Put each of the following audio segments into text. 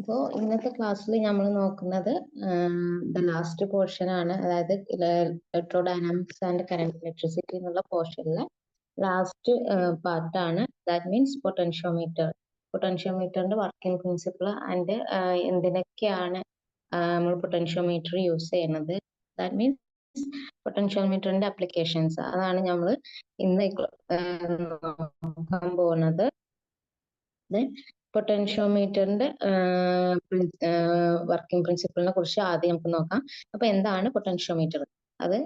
അപ്പോൾ ഇന്നത്തെ ക്ലാസ്സിൽ നമ്മൾ നോക്കുന്നത് ദ ലാസ്റ്റ് പോർഷൻ ആണ്. അതായത് ഇലക്ട്രോഡൈനാമിക്സ് ആൻഡ് കറന്റ് ഇലക്ട്രിസിറ്റി എന്നുള്ള പോർഷനിലെ ലാസ്റ്റ് പാർട്ടാണ്. That means potentiometer. പൊട്ടൻഷ്യോമീറ്ററിന്റെ വർക്കിംഗ് പ്രിൻസിപ്പിൾ ആൻഡ് എന്തിനൊക്കെയാണ് നമ്മൾ പൊട്ടൻഷ്യോമീറ്റർ യൂസ് ചെയ്യുന്നത്. ദാറ്റ് മീൻസ് പൊട്ടൻഷ്യോമീറ്ററിന്റെ അപ്ലിക്കേഷൻസ് അതാണ് നമ്മൾ ഇന്ന് നോക്കാൻ പോകുന്നത്. പൊട്ടൻഷ്യോമീറ്ററിന്റെ വർക്കിംഗ് പ്രിൻസിപ്പിളിനെ കുറിച്ച് ആദ്യം നമുക്ക് നോക്കാം. അപ്പൊ എന്താണ് പൊട്ടൻഷ്യോമീറ്റർ? അത്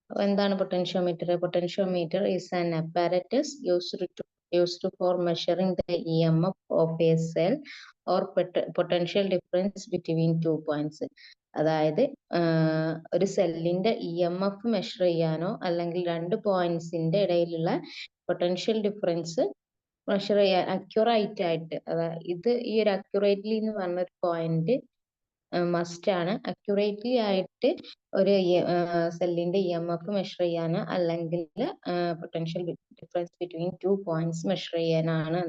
എന്താണ് potentiometer? Potentiometer is an apparatus used for measuring the EMF of a cell or potential difference between 2 points. അതായത് ഒരു സെല്ലിന്റെ EMF മെഷർ ചെയ്യാനോ അല്ലെങ്കിൽ രണ്ട് പോയിന്റ്സിന്റെ ഇടയിലുള്ള പൊട്ടൻഷ്യൽ ഡിഫറൻസ് മെഷർ ചെയ്യാൻ അക്യുറേറ്റ് ആയിട്ട്, ഇത് ഈ ഒരു അക്യുറേറ്റ്ലി എന്ന് പറഞ്ഞ ഒരു പോയിന്റ് മസ്റ്റ് ആണ്. അക്യുറേറ്റ്ലി ആയിട്ട് ഒരു സെല്ലിന്റെ EMF മെഷർ ചെയ്യാനോ അല്ലെങ്കിൽ potential difference between 2 points measure ചെയ്യാനാണ്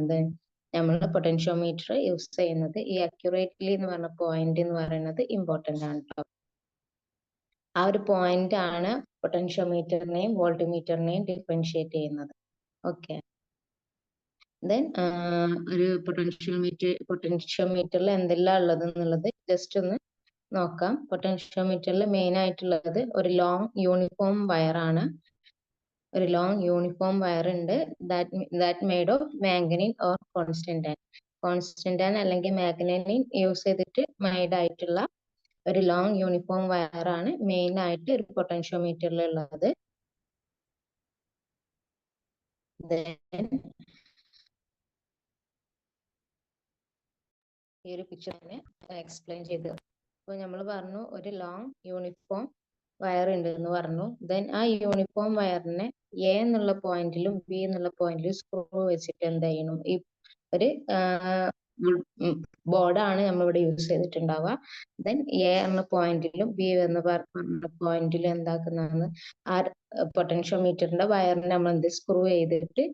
നമ്മൾ പൊട്ടൻഷ്യോമീറ്റർ യൂസ് ചെയ്യുന്നത്. ഈ അക്യുറേറ്റ്ലി എന്ന് പറഞ്ഞ പോയിന്റ് എന്ന് പറയുന്നത് ഇമ്പോർട്ടന്റ് ആണ് കേട്ടോ. ആ ഒരു പോയിന്റ് ആണ് പൊട്ടൻഷ്യോമീറ്ററിനെയും വോൾട്ട്മീറ്ററിനെയും ഡിഫറൻഷിയേറ്റ് ചെയ്യുന്നത്. ഓക്കെ, ദെൻ ഒരു പൊട്ടൻഷ്യോമീറ്ററിൽ എന്തെല്ലാം ഉള്ളത് എന്നുള്ളത് ജസ്റ്റ് ഒന്ന് നോക്കാം. പൊട്ടൻഷ്യോമീറ്ററിൽ മെയിൻ ആയിട്ടുള്ളത് ഒരു ലോങ് യൂണിഫോം വയർ ആണ്. ഒരു ലോങ് യൂണിഫോം വയർ ഉണ്ട്. ദാറ്റ് മെയ്ഡ് ഓഫ് മാംഗനീൻ ഓർ കോൺസ്റ്റന്റാൻ അല്ലെങ്കിൽ മാഗ്നനൈൻ യൂസ് ചെയ്തിട്ട് മെയ്ഡ് ആയിട്ടുള്ള ഒരു ലോങ് യൂണിഫോം വയർ ആണ് മെയിൻ ആയിട്ട് ഒരു പൊട്ടൻഷ്യോമീറ്ററിൽ ഉള്ളത്. ഈ ഒരു പിക്ചറിനെ എക്സ്പ്ലെയിൻ ചെയ്ത്. അപ്പോൾ നമ്മൾ പറഞ്ഞു ഒരു ലോങ് യൂണിഫോം വയർ ഉണ്ട് എന്ന് പറഞ്ഞു. ദെൻ ആ യൂണിഫോം വയറിനെ എ എന്നുള്ള പോയിന്റിലും ബി എന്നുള്ള പോയിന്റിലും സ്ക്രൂ വെച്ചിട്ട് എന്ത് ചെയ്യണം, ഈ ഒരു ബോർഡാണ് നമ്മളിവിടെ യൂസ് ചെയ്തിട്ടുണ്ടാവുക. ദെൻ എ എന്ന പോയിന്റിലും ബി എന്ന് പറഞ്ഞ പോയിന്റിലും എന്താക്കുന്നതാണ്, ആ പൊട്ടൻഷ്യോമീറ്ററിന്റെ വയറിനെ നമ്മൾ സ്ക്രൂ ചെയ്തിട്ട്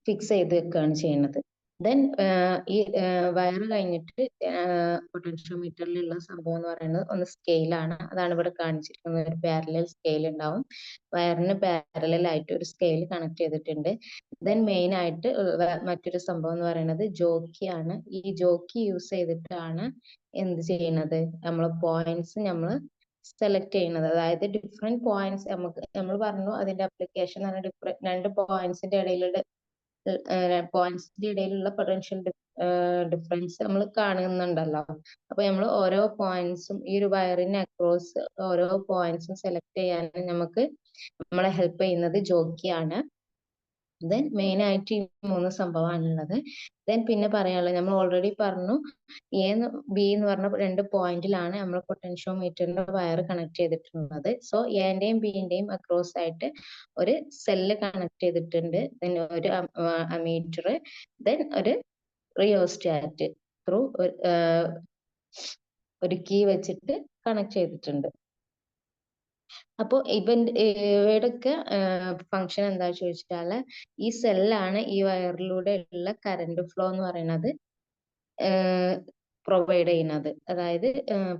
ഫിക്സ് ചെയ്ത് വെക്കുകയാണ് ചെയ്യുന്നത്. ദെൻ ഈ വയർ കഴിഞ്ഞിട്ട് പൊട്ടൻഷ്യോമീറ്ററിലുള്ള സംഭവം എന്ന് പറയുന്നത് ഒന്ന് സ്കെയിലാണ്. അതാണ് ഇവിടെ കാണിച്ചിരിക്കുന്നത്. ഒരു പാരലൽ സ്കെയിൽ ഉണ്ടാവും. വയറിന് പാരലൽ ആയിട്ട് ഒരു സ്കെയിൽ കണക്ട് ചെയ്തിട്ടുണ്ട്. ദെൻ മെയിൻ ആയിട്ട് മറ്റൊരു സംഭവം എന്ന് പറയുന്നത് ജോക്കിയാണ്. ഈ ജോക്കി യൂസ് ചെയ്തിട്ടാണ് എന്ത് ചെയ്യുന്നത്, നമ്മൾ പോയിന്റ്സ് നമ്മൾ സെലക്ട് ചെയ്യുന്നത്. അതായത് ഡിഫറെന്റ് പോയിന്റ്സ് നമ്മൾ പറഞ്ഞു അതിന്റെ അപ്ലിക്കേഷൻ രണ്ട് പോയിന്റ്സിന്റെ ഇടയിലുള്ള പൊട്ടൻഷ്യൽ ഡിഫറൻസ് നമ്മൾ കാണുന്നുണ്ടല്ലോ. അപ്പൊ നമ്മൾ ഓരോ പോയിന്റ്സും ഈ ഒരു വയറിന് അക്രോസ് ഓരോ പോയിന്റ്സും സെലക്ട് ചെയ്യാൻ നമുക്ക് നമ്മളെ ഹെൽപ്പ് ചെയ്യുന്നത് ജോക്കിയാണ്. ദെൻ മെയിൻ ആയിട്ട് ഈ മൂന്ന് സംഭവമാണുള്ളത്. ദെൻ പിന്നെ പറയാനുള്ളത് നമ്മൾ ഓൾറെഡി പറഞ്ഞു, എ ബി എന്ന് പറഞ്ഞ രണ്ട് പോയിന്റിലാണ് നമ്മൾ പൊട്ടൻഷ്യോമീറ്ററിന്റെ വയർ കണക്ട് ചെയ്തിട്ടുള്ളത്. സോ എന്റെയും ബിന്റെയും അക്രോസ് ആയിട്ട് ഒരു സെല്ല് കണക്ട് ചെയ്തിട്ടുണ്ട്. ദെൻ ഒരു അമീറ്റർ, ദെൻ ഒരു റിയോസ്റ്റാറ്റ് ത്രൂ ഒരു കീ വെച്ചിട്ട് കണക്ട് ചെയ്തിട്ടുണ്ട്. അപ്പൊ ഇവയുടെയൊക്കെ ഫങ്ഷൻ എന്താ ചോദിച്ചാല്, ഈ സെല്ലാണ് ഈ വയറിലൂടെ ഉള്ള കറന്റ് ഫ്ലോ എന്ന് പറയുന്നത് പ്രൊവൈഡ് ചെയ്യുന്നത്. അതായത്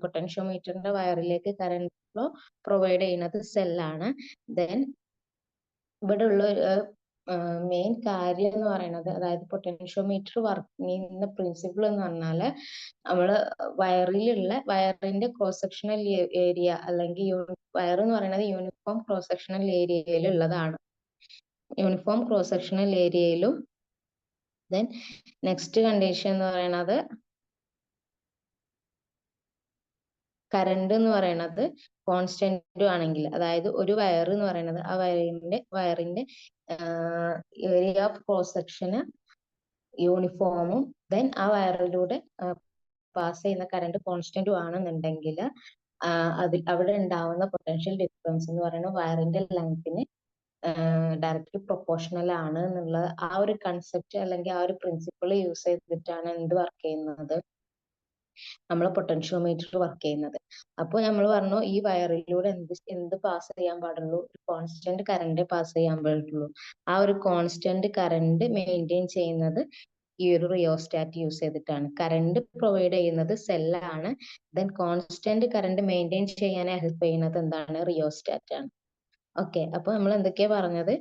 പൊട്ടൻഷ്യോമീറ്ററിന്റെ വയറിലേക്ക് കറന്റ് ഫ്ലോ പ്രൊവൈഡ് ചെയ്യുന്നത് സെല്ലാണ്. ദെൻ ഇവിടെ ഉള്ള മെയിൻ കാര്യം എന്ന് പറയുന്നത്, അതായത് പൊട്ടൻഷ്യോമീറ്റർ വർക്ക് ചെയ്യുന്ന പ്രിൻസിപ്പിൾ എന്ന് പറഞ്ഞാല് നമ്മള് വയറിന്റെ ക്രോസ് സെക്ഷണൽ ഏരിയ അല്ലെങ്കിൽ വയർ എന്ന് പറയുന്നത് യൂണിഫോം ക്രോസ് സെക്ഷണൽ ഏരിയയിൽ ഉള്ളതാണ്. യൂണിഫോം ക്രോസ് സെക്ഷണൽ ഏരിയയിലും ദെൻ നെക്സ്റ്റ് കണ്ടീഷൻ എന്ന് പറയുന്നത് കറണ്ട് എന്ന് പറയുന്നത് കോൺസ്റ്റന്റും ആണെങ്കിൽ, അതായത് ഒരു വയർ എന്ന് പറയുന്നത് ആ വയറിന്റെ ഏരിയ ഓഫ് ക്രോസ് സെക്ഷന് യൂണിഫോമും ദെൻ ആ വയറിലൂടെ പാസ് ചെയ്യുന്ന കറണ്ട് കോൺസ്റ്റന്റും ആണെന്നുണ്ടെങ്കിൽ അവിടെ ഉണ്ടാവുന്ന പൊട്ടൻഷ്യൽ ഡിഫറൻസ് എന്ന് പറയുന്നത് വയറിന്റെ ലെങ്ത്തിന് ഡയറക്റ്റ്ലി പ്രൊപ്പോർഷണൽ ആണ് എന്നുള്ള ആ ഒരു കൺസെപ്റ്റ് അല്ലെങ്കിൽ ആ ഒരു പ്രിൻസിപ്പിൾ യൂസ് ചെയ്തിട്ടാണ് എന്ത് വർക്ക് ചെയ്യുന്നത്, നമ്മൾ പൊട്ടൻഷ്യോമീറ്റർ വർക്ക് ചെയ്യുന്നത്. അപ്പോൾ നമ്മൾ പറഞ്ഞു ഈ വയറിലൂടെ എന്ത് പാസ് ചെയ്യാൻ പാടുള്ളൂ, കോൺസ്റ്റന്റ് കറണ്ട് പാസ് ചെയ്യാൻ പാടുള്ളൂ. ആ ഒരു കോൺസ്റ്റന്റ് കറണ്ട് മെയിൻറ്റെയിൻ ചെയ്യുന്നത് ഈ ഒരു റിയോസ്റ്റാറ്റ് യൂസ് ചെയ്തിട്ടാണ്. കറണ്ട് പ്രൊവൈഡ് ചെയ്യുന്നത് സെല്ലാണ്. ദെൻ കോൺസ്റ്റന്റ് കറണ്ട് മെയിൻറ്റെയിൻ ചെയ്യാൻ ഹെൽപ്പ് ചെയ്യുന്നത് എന്താണ്? റിയോസ്റ്റാറ്റ് ആണ്. ഓക്കെ, അപ്പൊ നമ്മൾ എന്തൊക്കെയാ പറഞ്ഞത്?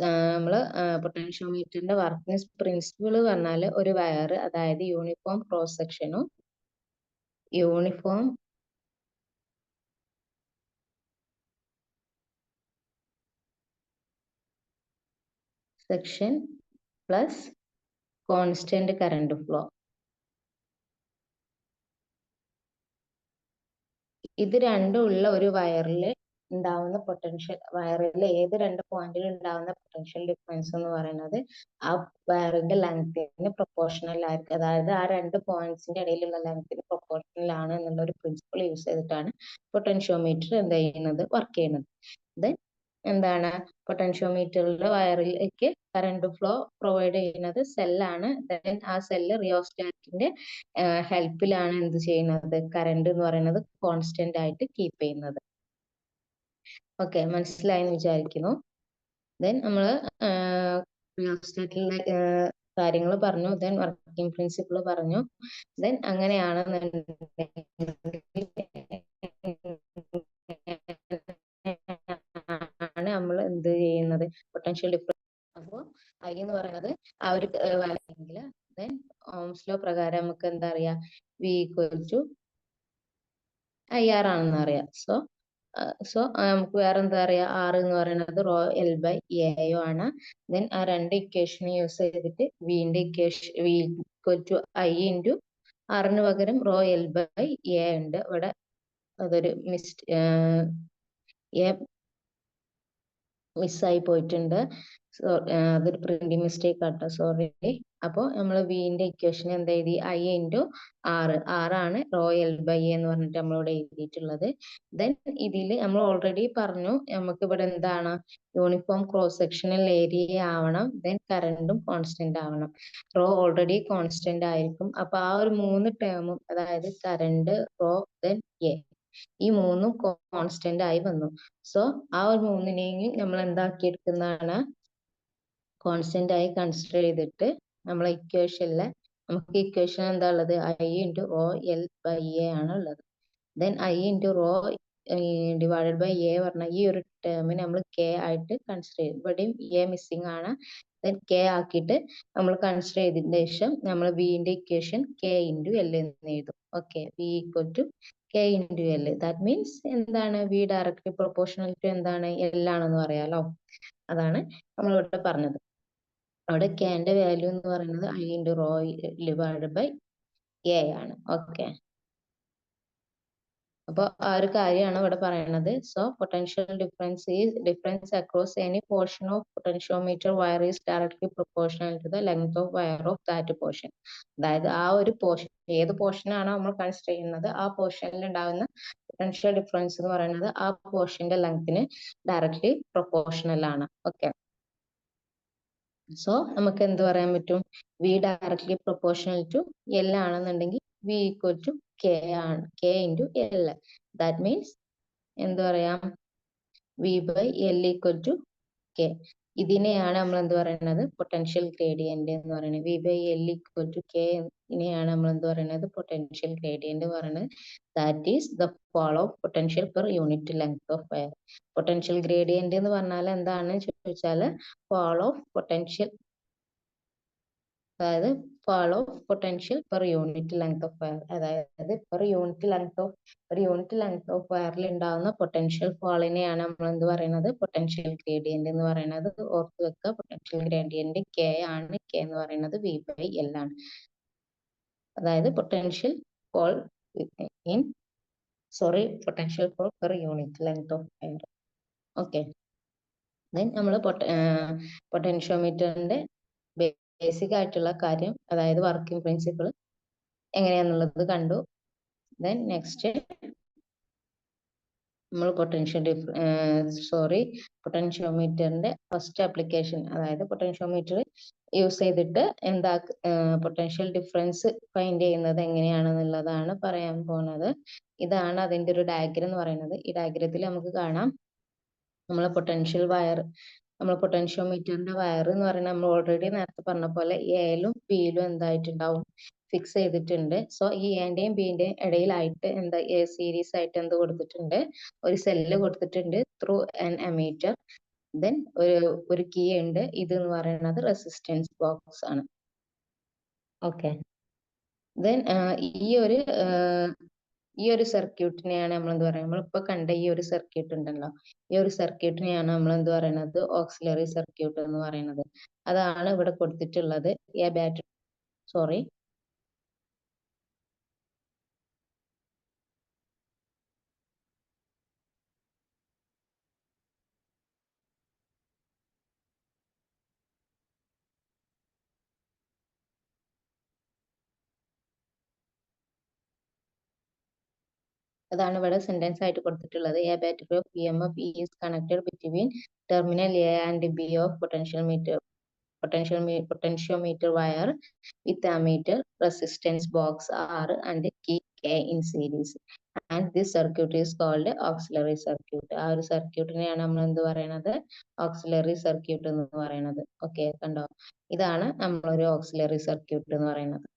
നമ്മള് പൊട്ടൻഷ്യോമീറ്ററിന്റെ വർക്കിംഗ് പ്രിൻസിപ്പിൾ പറഞ്ഞാല് ഒരു വയർ, അതായത് യൂണിഫോം ക്രോസ് സെക്ഷനും uniform section plus constant current flow. ഇത് രണ്ടും ഉള്ള ഒരു വയറിൽ ഉണ്ടാവുന്ന പൊട്ടൻഷ്യൽ, വയറിൽ ഏത് രണ്ട് പോയിന്റിൽ ഉണ്ടാവുന്ന പൊട്ടൻഷ്യൽ ഡിഫറൻസ് എന്ന് പറയുന്നത് ആ വയറിന്റെ ലെങ്ത്തിന് പ്രൊപ്പോർഷണൽ ആയിരിക്കും. അതായത് ആ രണ്ട് പോയിന്റ്സിന്റെ ഇടയിലുള്ള ലെങ്ത്തിന് പ്രൊപ്പോർഷണൽ ആണ് എന്നുള്ള ഒരു പ്രിൻസിപ്പിൾ യൂസ് ചെയ്തിട്ടാണ് പൊട്ടൻഷ്യോമീറ്റർ എന്ത് ചെയ്യുന്നത്? വർക്ക് ചെയ്യുന്നത്. ദെൻ എന്താണ്? പൊട്ടൻഷ്യോമീറ്ററിലെ വയറിലേക്ക് കറണ്ട് ഫ്ലോ പ്രൊവൈഡ് ചെയ്യുന്നത് സെല്ലാണ്. ദെൻ ആ സെല്ല് റിയോസ്റ്റാറ്റിന്റെ ഹെൽപ്പിലാണ് എന്ത് ചെയ്യുന്നത്? കറണ്ട് എന്ന് പറയുന്നത് കോൺസ്റ്റന്റ് ആയിട്ട് കീപ്പ് ചെയ്യുന്നത്. ഓക്കെ, മനസ്സിലായെന്ന് വിചാരിക്കുന്നു. ദെൻ നമ്മൾ റിയോസ്റ്റാറ്റിലെ കാര്യങ്ങൾ പറഞ്ഞു. ദെൻ വർക്കിംഗ് പ്രിൻസിപ്പിൾ പറഞ്ഞു. ദെൻ അങ്ങനെയാണെന്നുണ്ടെങ്കിൽ നമ്മൾ എന്ത് ചെയ്യുന്നത്? Potential difference. അപ്പോൾ ഐ എന്ന് പറയുന്നത് ആ ഒരു വാല്യൂ. ദെൻ ഓംസ് ലോ പ്രകാരം നമുക്ക് എന്താ അറിയാം? വി ഈക്വൽ ടു IR ആണെന്ന് അറിയാം. സോ നമുക്ക് വേറെ എന്താ അറിയാം? ആർ എന്ന് പറയുന്നത് റോ എൽ ബൈ എയോ ആണ്. ദെൻ ആ രണ്ട് ഇക്വേഷൻ യൂസ് ചെയ്തിട്ട് വിന്റെ equation V equal to I into ആറിന് പകരം റോ എൽ ബൈ എ ഉണ്ട്. ഇവിടെ അതൊരു മിസ്സായി പോയിട്ടുണ്ട്. അതൊരു പ്രിന്റിംഗ് മിസ്റ്റേക്ക് ആട്ടോ, സോറി. അപ്പോൾ നമ്മൾ വിന്റെ ഇക്വേഷൻ എന്താ എഴുതി? ഐ ഇൻറ്റു ആറാണ് റോ എൽ ബൈ എ എന്ന് പറഞ്ഞിട്ട് നമ്മളിവിടെ എഴുതിയിട്ടുള്ളത്. ദെൻ ഇതിൽ നമ്മൾ ഓൾറെഡി പറഞ്ഞു, നമുക്ക് ഇവിടെ എന്താണ്? യൂണിഫോം ക്രോസ് സെക്ഷണൽ ഏരിയ ആവണം. ദെൻ കറണ്ടും കോൺസ്റ്റന്റ് ആവണം. റോ ഓൾറെഡി കോൺസ്റ്റന്റ് ആയിരിക്കും. അപ്പൊ ആ ഒരു മൂന്ന് ടേമും, അതായത് കറണ്ട്, റോ, ദെൻ എ, ഈ മൂന്നും കോൺസ്റ്റന്റ് ആയി വന്നു. സോ ആ ഒരു മൂന്നിനെയും നമ്മൾ എന്താക്കി എടുക്കുന്നതാണ്? കോൺസ്റ്റന്റ് ആയി കൺസിഡർ ചെയ്തിട്ട് നമ്മളെ ഇക്വേഷനിലെ നമുക്ക് ഇക്വേഷൻ എന്താ ഉള്ളത്? I into rho L by A ആണ് ഉള്ളത്. Then I into rho divided by A പറഞ്ഞ ഈ ഒരു ടേമിന് നമ്മൾ കെ ആയിട്ട് കൺസിഡർ ചെയ്യും. ഇവിടെയും എ മിസ്സിംഗ് ആണ്. ദെൻ കെ ആക്കിയിട്ട് നമ്മൾ കൺസിഡർ ചെയ്തതിന് ശേഷം നമ്മൾ വിന്റെ ഇക്വേഷൻ കെ ഇൻറ്റു എൽ എന്ന് എഴുതും. Okay, V equal to K into L. That means എന്താണ്? വി ഡയറക്ട്ലി പ്രൊപ്പോർഷണൽ ടു എന്താണ്? എൽ ആണെന്ന് പറയാലോ. അതാണ് നമ്മളിവിടെ പറഞ്ഞത്. അവിടെ കെന്റെ വാല്യൂ എന്ന് പറയുന്നത് I into rho divided by A ആണ്. ഓക്കെ, അപ്പോൾ ആ ഒരു കാര്യമാണ് ഇവിടെ പറയുന്നത്. So potential difference across any portion of potentiometer wire is directly proportional to the length of wire of that portion. അതായത് ആ ഒരു പോർഷൻ, ഏത് പോർഷനാണോ നമ്മൾ കൺസിഡർ ചെയ്യുന്നത്, ആ പോർഷനിൽ ഉണ്ടാകുന്ന പൊട്ടൻഷ്യൽ ഡിഫറൻസ് എന്ന് പറയുന്നത് ആ പോർഷന്റെ ലെങ്ത്തിന് ഡയറക്ട്ലി പ്രൊപ്പോർഷണൽ ആണ്. ഓക്കെ, സോ നമുക്ക് എന്ത് പറയാൻ പറ്റും? V directly proportional to L ആണെന്നുണ്ടെങ്കിൽ വി ഈക്വൽ ടു കെ ആണ്, K into L. That means എന്ത് പറയാം? V by L equal to K. ഇതിനെയാണ് നമ്മൾ എന്ത് പറയുന്നത്? പൊട്ടൻഷ്യൽ ഗ്രേഡിയന്റ് എന്ന് പറയുന്നത്. V by L equal to K ഇതിനെയാണ് നമ്മൾ എന്ത് പറയുന്നത്? പൊട്ടൻഷ്യൽ ഗ്രേഡിയന്റ് പറയുന്നത്. That is the fall of potential per unit length of wire. Potential gradient എന്ന് പറഞ്ഞാൽ എന്താണ് ചോദിച്ചാൽ ഫാൾ ഓഫ് പൊട്ടൻഷ്യൽ, അതായത് fall of potential per unit length of wire. അതായത് ഒരു യൂണിറ്റ് ലെങ്ത് ഓഫ് വയറിൽ ഉണ്ടാകുന്ന പൊട്ടൻഷ്യൽ ഫാളിനെയാണ് നമ്മൾ എന്ത് പറയുന്നത്? പൊട്ടൻഷ്യൽ ഗ്രേഡിയന്റ് എന്ന് പറയുന്നത്. ഓർത്ത് വെക്കുക, പൊട്ടൻഷ്യൽ ഗ്രേഡിയന്റ് കെ ആണ്. കെ എന്ന് പറയുന്നത് വി ബൈ എൽ ആണ്. അതായത് potential fall potential fall per unit length of wire. Okay, then നമ്മൾ പൊട്ടൻഷ്യോമീറ്ററിന്റെ ബേസിക് ആയിട്ടുള്ള കാര്യം, അതായത് വർക്കിംഗ് പ്രിൻസിപ്പിൾ എങ്ങനെയാന്നുള്ളത് കണ്ടു. ദെൻ നെക്സ്റ്റ് നമ്മൾ പൊട്ടൻഷ്യോമീറ്ററിന്റെ ഫസ്റ്റ് ആപ്ലിക്കേഷൻ, അതായത് പൊട്ടൻഷ്യോമീറ്റർ യൂസ് ചെയ്തിട്ട് എന്താ പൊട്ടൻഷ്യൽ ഡിഫറൻസ് ഫൈൻഡ് ചെയ്യുന്നത് എങ്ങനെയാണെന്നുള്ളതാണ് പറയാൻ പോകുന്നത്. ഇതാണ് അതിന്റെ ഒരു ഡയഗ്രം എന്ന് പറയുന്നത്. ഈ ഡയഗ്രത്തിൽ നമുക്ക് കാണാം നമ്മളെ പൊട്ടൻഷ്യൽ വയർ നമ്മൾ പൊട്ടൻഷ്യോമീറ്ററിന്റെ വയർ എന്ന് പറയുന്നത് നമ്മൾ ഓൾറെഡി നേരത്തെ പറഞ്ഞ പോലെ എയിലും ബിയിലും എന്തായിട്ടുണ്ടാവും, ഫിക്സ് ചെയ്തിട്ടുണ്ട്. സോ ഈ എന്റെയും ബിന്റെയും ഇടയിലായിട്ട് എന്താ സീരീസ് ആയിട്ട് എന്ത് കൊടുത്തിട്ടുണ്ട്, ഒരു സെല്ല് കൊടുത്തിട്ടുണ്ട് ത്രൂ ആൻ അമീറ്റർ. ദെൻ ഒരു കീ ഉണ്ട്. ഇത് എന്ന് പറയുന്നത് റെസിസ്റ്റൻസ് ബോക്സ് ആണ്. ഓക്കെ. ദെൻ ഈ ഒരു സർക്യൂട്ടിനെയാണ് നമ്മൾ എന്ത് പറയുക, നമ്മളിപ്പോ കണ്ട ഈ ഒരു സർക്യൂട്ട് ഉണ്ടല്ലോ, ഈ ഒരു സർക്യൂട്ടിനെയാണ് നമ്മൾ എന്ത് പറയുന്നത്, ഓക്സിലറി സർക്യൂട്ട് എന്ന് പറയുന്നത്. അതാണ് ഇവിടെ കൊടുത്തിട്ടുള്ളത്. എ ബാറ്ററി, സോറി, അതാണ് ഇവിടെ സെന്റൻസ് ആയിട്ട് കൊടുത്തിട്ടുള്ളത്. A battery off EMF is connected between terminal A and B of potentiometer wire with ammeter, resistance box R and key K in series. And this circuit is called auxiliary circuit. ആ ഒരു സർക്യൂട്ടിനെയാണ് നമ്മൾ എന്ത് പറയുന്നത്, auxiliary circuit എന്ന് പറയുന്നത്. Okay, കണ്ടോ, ഇതാണ് നമ്മളൊരു ഓക്സിലറി സർക്യൂട്ട് എന്ന് പറയുന്നത്.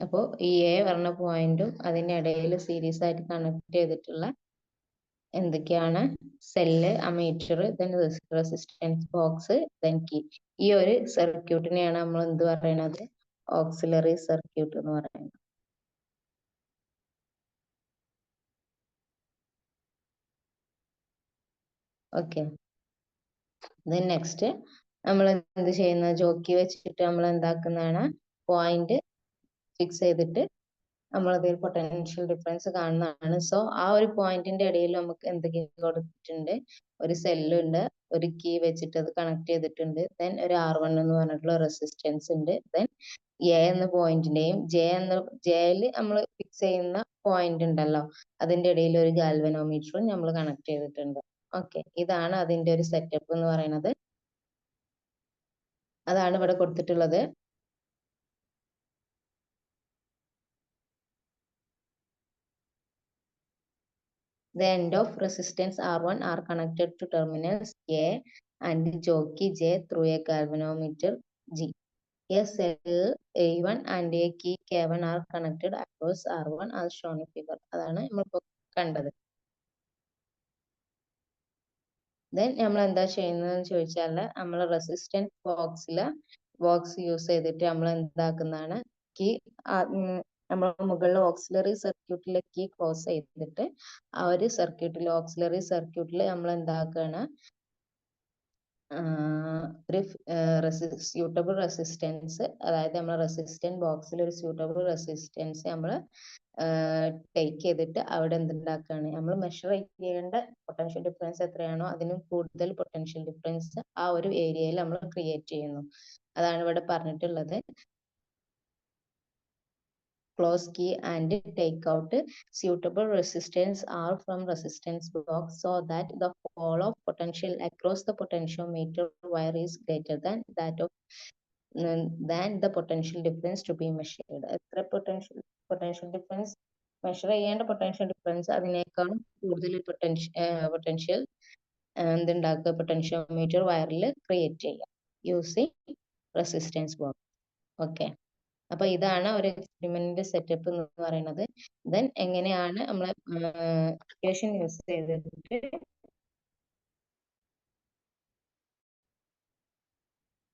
അപ്പോൾ ഈ എ പറഞ്ഞ പോയിന്റും അതിന്റെ ഇടയിൽ സീരീസ് ആയിട്ട് കണക്ട് ചെയ്തിട്ടുള്ള എന്തൊക്കെയാണ്, cell, ammeter, then resistance box, then key. ഈ ഒരു സർക്യൂട്ടിനെയാണ് നമ്മൾ എന്ത് പറയുന്നത്, ഓക്സിലറി സർക്യൂട്ട് എന്ന് പറയുന്നത്. ഓക്കെ. ദെൻ നെക്സ്റ്റ് നമ്മൾ എന്ത് ചെയ്യുന്ന, ജോക്കി വെച്ചിട്ട് നമ്മൾ എന്താക്കുന്നതാണ്, പോയിന്റ് ഫിക്സ് ചെയ്തിട്ട് നമ്മളതിൽ പൊട്ടൻഷ്യൽ ഡിഫറൻസ് കാണുന്നതാണ്. സോ ആ ഒരു പോയിന്റിന്റെ ഇടയിൽ നമുക്ക് എന്തൊക്കെ കൊടുത്തിട്ടുണ്ട്, ഒരു സെല്ലുണ്ട്, ഒരു കീ വെച്ചിട്ട് അത് കണക്ട് ചെയ്തിട്ടുണ്ട്, ദെൻ ഒരു R1 എന്ന് പറഞ്ഞിട്ടുള്ള റെസിസ്റ്റൻസ് ഉണ്ട്, ദെൻ എ എന്ന പോയിന്റിന്റെയും ജെയിൽ നമ്മൾ ഫിക്സ് ചെയ്യുന്ന പോയിന്റ് ഉണ്ടല്ലോ, അതിന്റെ ഇടയിൽ ഒരു ഗാൽവനോമീറ്ററും നമ്മൾ കണക്ട് ചെയ്തിട്ടുണ്ട്. ഓക്കെ, ഇതാണ് അതിന്റെ ഒരു സെറ്റപ്പ് എന്ന് പറയുന്നത്. അതാണ് ഇവിടെ കൊടുത്തിട്ടുള്ളത്. The end of resistance R1 are connected to terminals A and jockey J through a galvanometer G. A cell A1 and a key K1 are connected across R1 as shown in figure. അതാണ് നമ്മളിപ്പോ കണ്ടത്. Then നമ്മൾ എന്താ ചെയ്യുന്നതെന്ന് ചോദിച്ചാൽ, നമ്മൾ resistance box use ചെയ്തിട്ട് നമ്മൾ എന്താക്കുന്നതാണ്, കീ നമ്മൾ മുകളിൽ ഓക്സിലറി സർക്യൂട്ടിലെ കീ ക്ലോസ് ചെയ്തിട്ട് ആ ഒരു സർക്യൂട്ടിൽ, ഓക്സിലറി സർക്യൂട്ടിൽ നമ്മൾ എന്താക്കുകയാണ്, ഒരു സ്യൂട്ടബിൾ റെസിസ്റ്റൻസ്, അതായത് നമ്മൾ റെസിസ്റ്റൻസ് ബോക്സിൽ ഒരു സ്യൂട്ടബിൾ റെസിസ്റ്റൻസ് നമ്മൾ ടേക്ക് ചെയ്തിട്ട് അവിടെ എന്തുണ്ടാക്കുകയാണ്, നമ്മൾ മെഷർ ചെയ്യേണ്ട പൊട്ടൻഷ്യൽ ഡിഫറൻസ് എത്രയാണോ അതിനും കൂടുതൽ പൊട്ടൻഷ്യൽ ഡിഫറൻസ് ആ ഒരു ഏരിയയിൽ നമ്മൾ ക്രിയേറ്റ് ചെയ്യുന്നു. അതാണ് ഇവിടെ പറഞ്ഞിട്ടുള്ളത്. Close key and take out suitable resistance R from resistance box so that the fall of potential across the potentiometer wire is greater than that of than the potential difference to be measured. എത്ര potential difference measure ചെയ്യേണ്ട potential difference അതിനേക്കാളും കൂടുതൽ potential എന്തുണ്ടാക്കുക, potentiometer വയറിൽ create ചെയ്യാം using resistance box. Okay, അപ്പൊ ഇതാണ് ഒരു എക്സ്പെരിമെന്റിന്റെ setup എന്ന് പറയുന്നത്. ദെൻ എങ്ങനെയാണ് നമ്മളെ ഇക്വേഷൻ യൂസ് ചെയ്തിട്ട്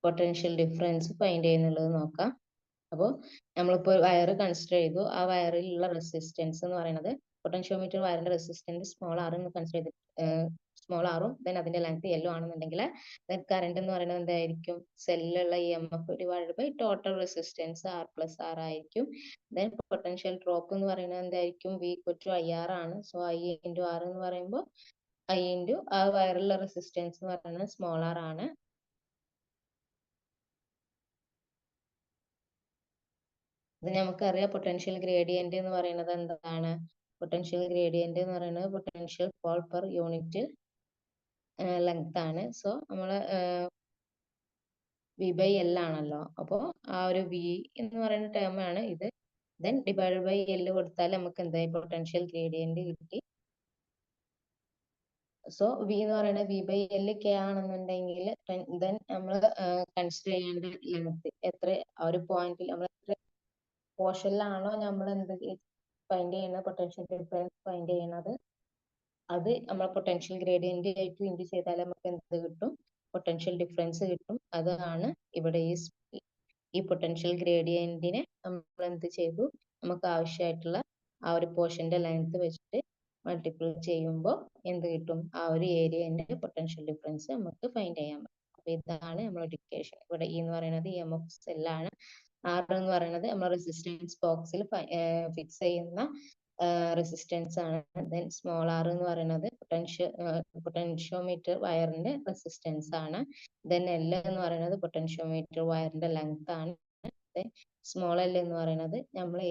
പൊട്ടൻഷ്യൽ ഡിഫറൻസ് ഫൈൻഡ് ചെയ്യുന്നുള്ളത് നോക്കാം. അപ്പോൾ നമ്മളിപ്പോൾ വയർ കൺസിഡർ ചെയ്തു. ആ വയറിലുള്ള റെസിസ്റ്റൻസ് എന്ന് പറയുന്നത്, പൊട്ടൻഷ്യോമീറ്റർ വയറിന്റെ റെസിസ്റ്റൻസ് സ്മോൾ ആർ എന്ന് കൺസിഡർ ചെയ്ത്, സ്മോൾ ആറും ദെൻ അതിന്റെ ലെങ്ത് യെല്ലോ ആണെന്നുണ്ടെങ്കിൽ ദെൻ കറണ്ട് എന്ന് പറയുന്നത് എന്തായിരിക്കും, സെല്ലിലുള്ള EMF divided by total resistance R+R ആയിരിക്കും. ദെൻ പൊട്ടൻഷ്യൽ ഡ്രോപ്പ് എന്ന് പറയുന്നത് എന്തായിരിക്കും, V = IR ആണ്. സോ I × R എന്ന് പറയുമ്പോൾ I × ആ വയറിലുള്ള റെസിസ്റ്റൻസ് എന്ന് പറയുന്നത് സ്മോൾ r ആണ്. ഇത് നമുക്കറിയാം. പൊട്ടൻഷ്യൽ ഗ്രേഡിയന്റ് എന്ന് പറയുന്നത് എന്താണ്, പൊട്ടൻഷ്യൽ ഗ്രേഡിയന്റ് എന്ന് പറയുന്നത് potential fall per unit length ആണ്. സോ നമ്മള് V/L ആണല്ലോ. അപ്പോൾ ആ ഒരു V എന്ന് പറയുന്ന ടേം ആണ് ഇത്. ദെൻ ഡിവൈഡ് ബൈ എൽ കൊടുത്താൽ നമുക്ക് എന്തായി പൊട്ടൻഷ്യൽ ഗ്രേഡിയന്റ് കിട്ടി. സോ വി എന്ന് പറയുന്നത് വി ബൈ എൽ കെ ആണെന്നുണ്ടെങ്കിൽ ദെൻ നമ്മൾ കൺസിഡർ ചെയ്യേണ്ട ലെങ്ത് എത്ര, ആ ഒരു പോയിന്റിൽ നമ്മൾ എത്ര പോർഷനിലാണോ നമ്മൾ എന്ത് ഫൈൻഡ് ചെയ്യുന്നത്, പൊട്ടൻഷ്യൽ ഡിഫറൻസ് ഫൈൻഡ് ചെയ്യുന്നത്, അത് നമ്മൾ പൊട്ടൻഷ്യൽ ഗ്രേഡിയന്റ് ആയിട്ട് ഇൻഡ് ചെയ്താൽ നമുക്ക് എന്ത് കിട്ടും, പൊട്ടൻഷ്യൽ ഡിഫറൻസ് കിട്ടും. അതാണ് ഇവിടെ ഈ പൊട്ടൻഷ്യൽ ഗ്രേഡിയന്റിനെ നമ്മൾ എന്ത് ചെയ്തു, നമുക്ക് ആവശ്യമായിട്ടുള്ള ആ ഒരു പോർഷന്റെ ലെങ്ത് വെച്ചിട്ട് മൾട്ടിപ്പിൾ ചെയ്യുമ്പോൾ എന്ത് കിട്ടും, ആ ഒരു ഏരിയന്റെ പൊട്ടൻഷ്യൽ ഡിഫറൻസ് നമുക്ക് ഫൈൻഡ് ചെയ്യാൻ പറ്റും. അപ്പൊ ഇതാണ് നമ്മുടെ ഇക്വേഷൻ. ഇവിടെ ഇ എന്ന് പറയുന്നത് എം ഓഫ് സെല്ലാണ്, ആർ എന്ന് പറയുന്നത് നമ്മൾ റെസിസ്റ്റൻസ് ബോക്സിൽ ഫിക്സ് ചെയ്യുന്ന റെസിസ്റ്റൻസ് ആണ്. ദെൻ സ്മോൾ ആർ എന്ന് പറയുന്നത് പൊട്ടൻഷ്യോമീറ്റർ വയറിന്റെ റെസിസ്റ്റൻസ് ആണ്. ദെൻ എൽ എന്ന് പറയുന്നത് പൊട്ടൻഷ്യോമീറ്റർ വയറിന്റെ ലെങ്ത് ആണ്. സ്മോൾ എൽ എന്ന് പറയുന്നത് നമ്മൾ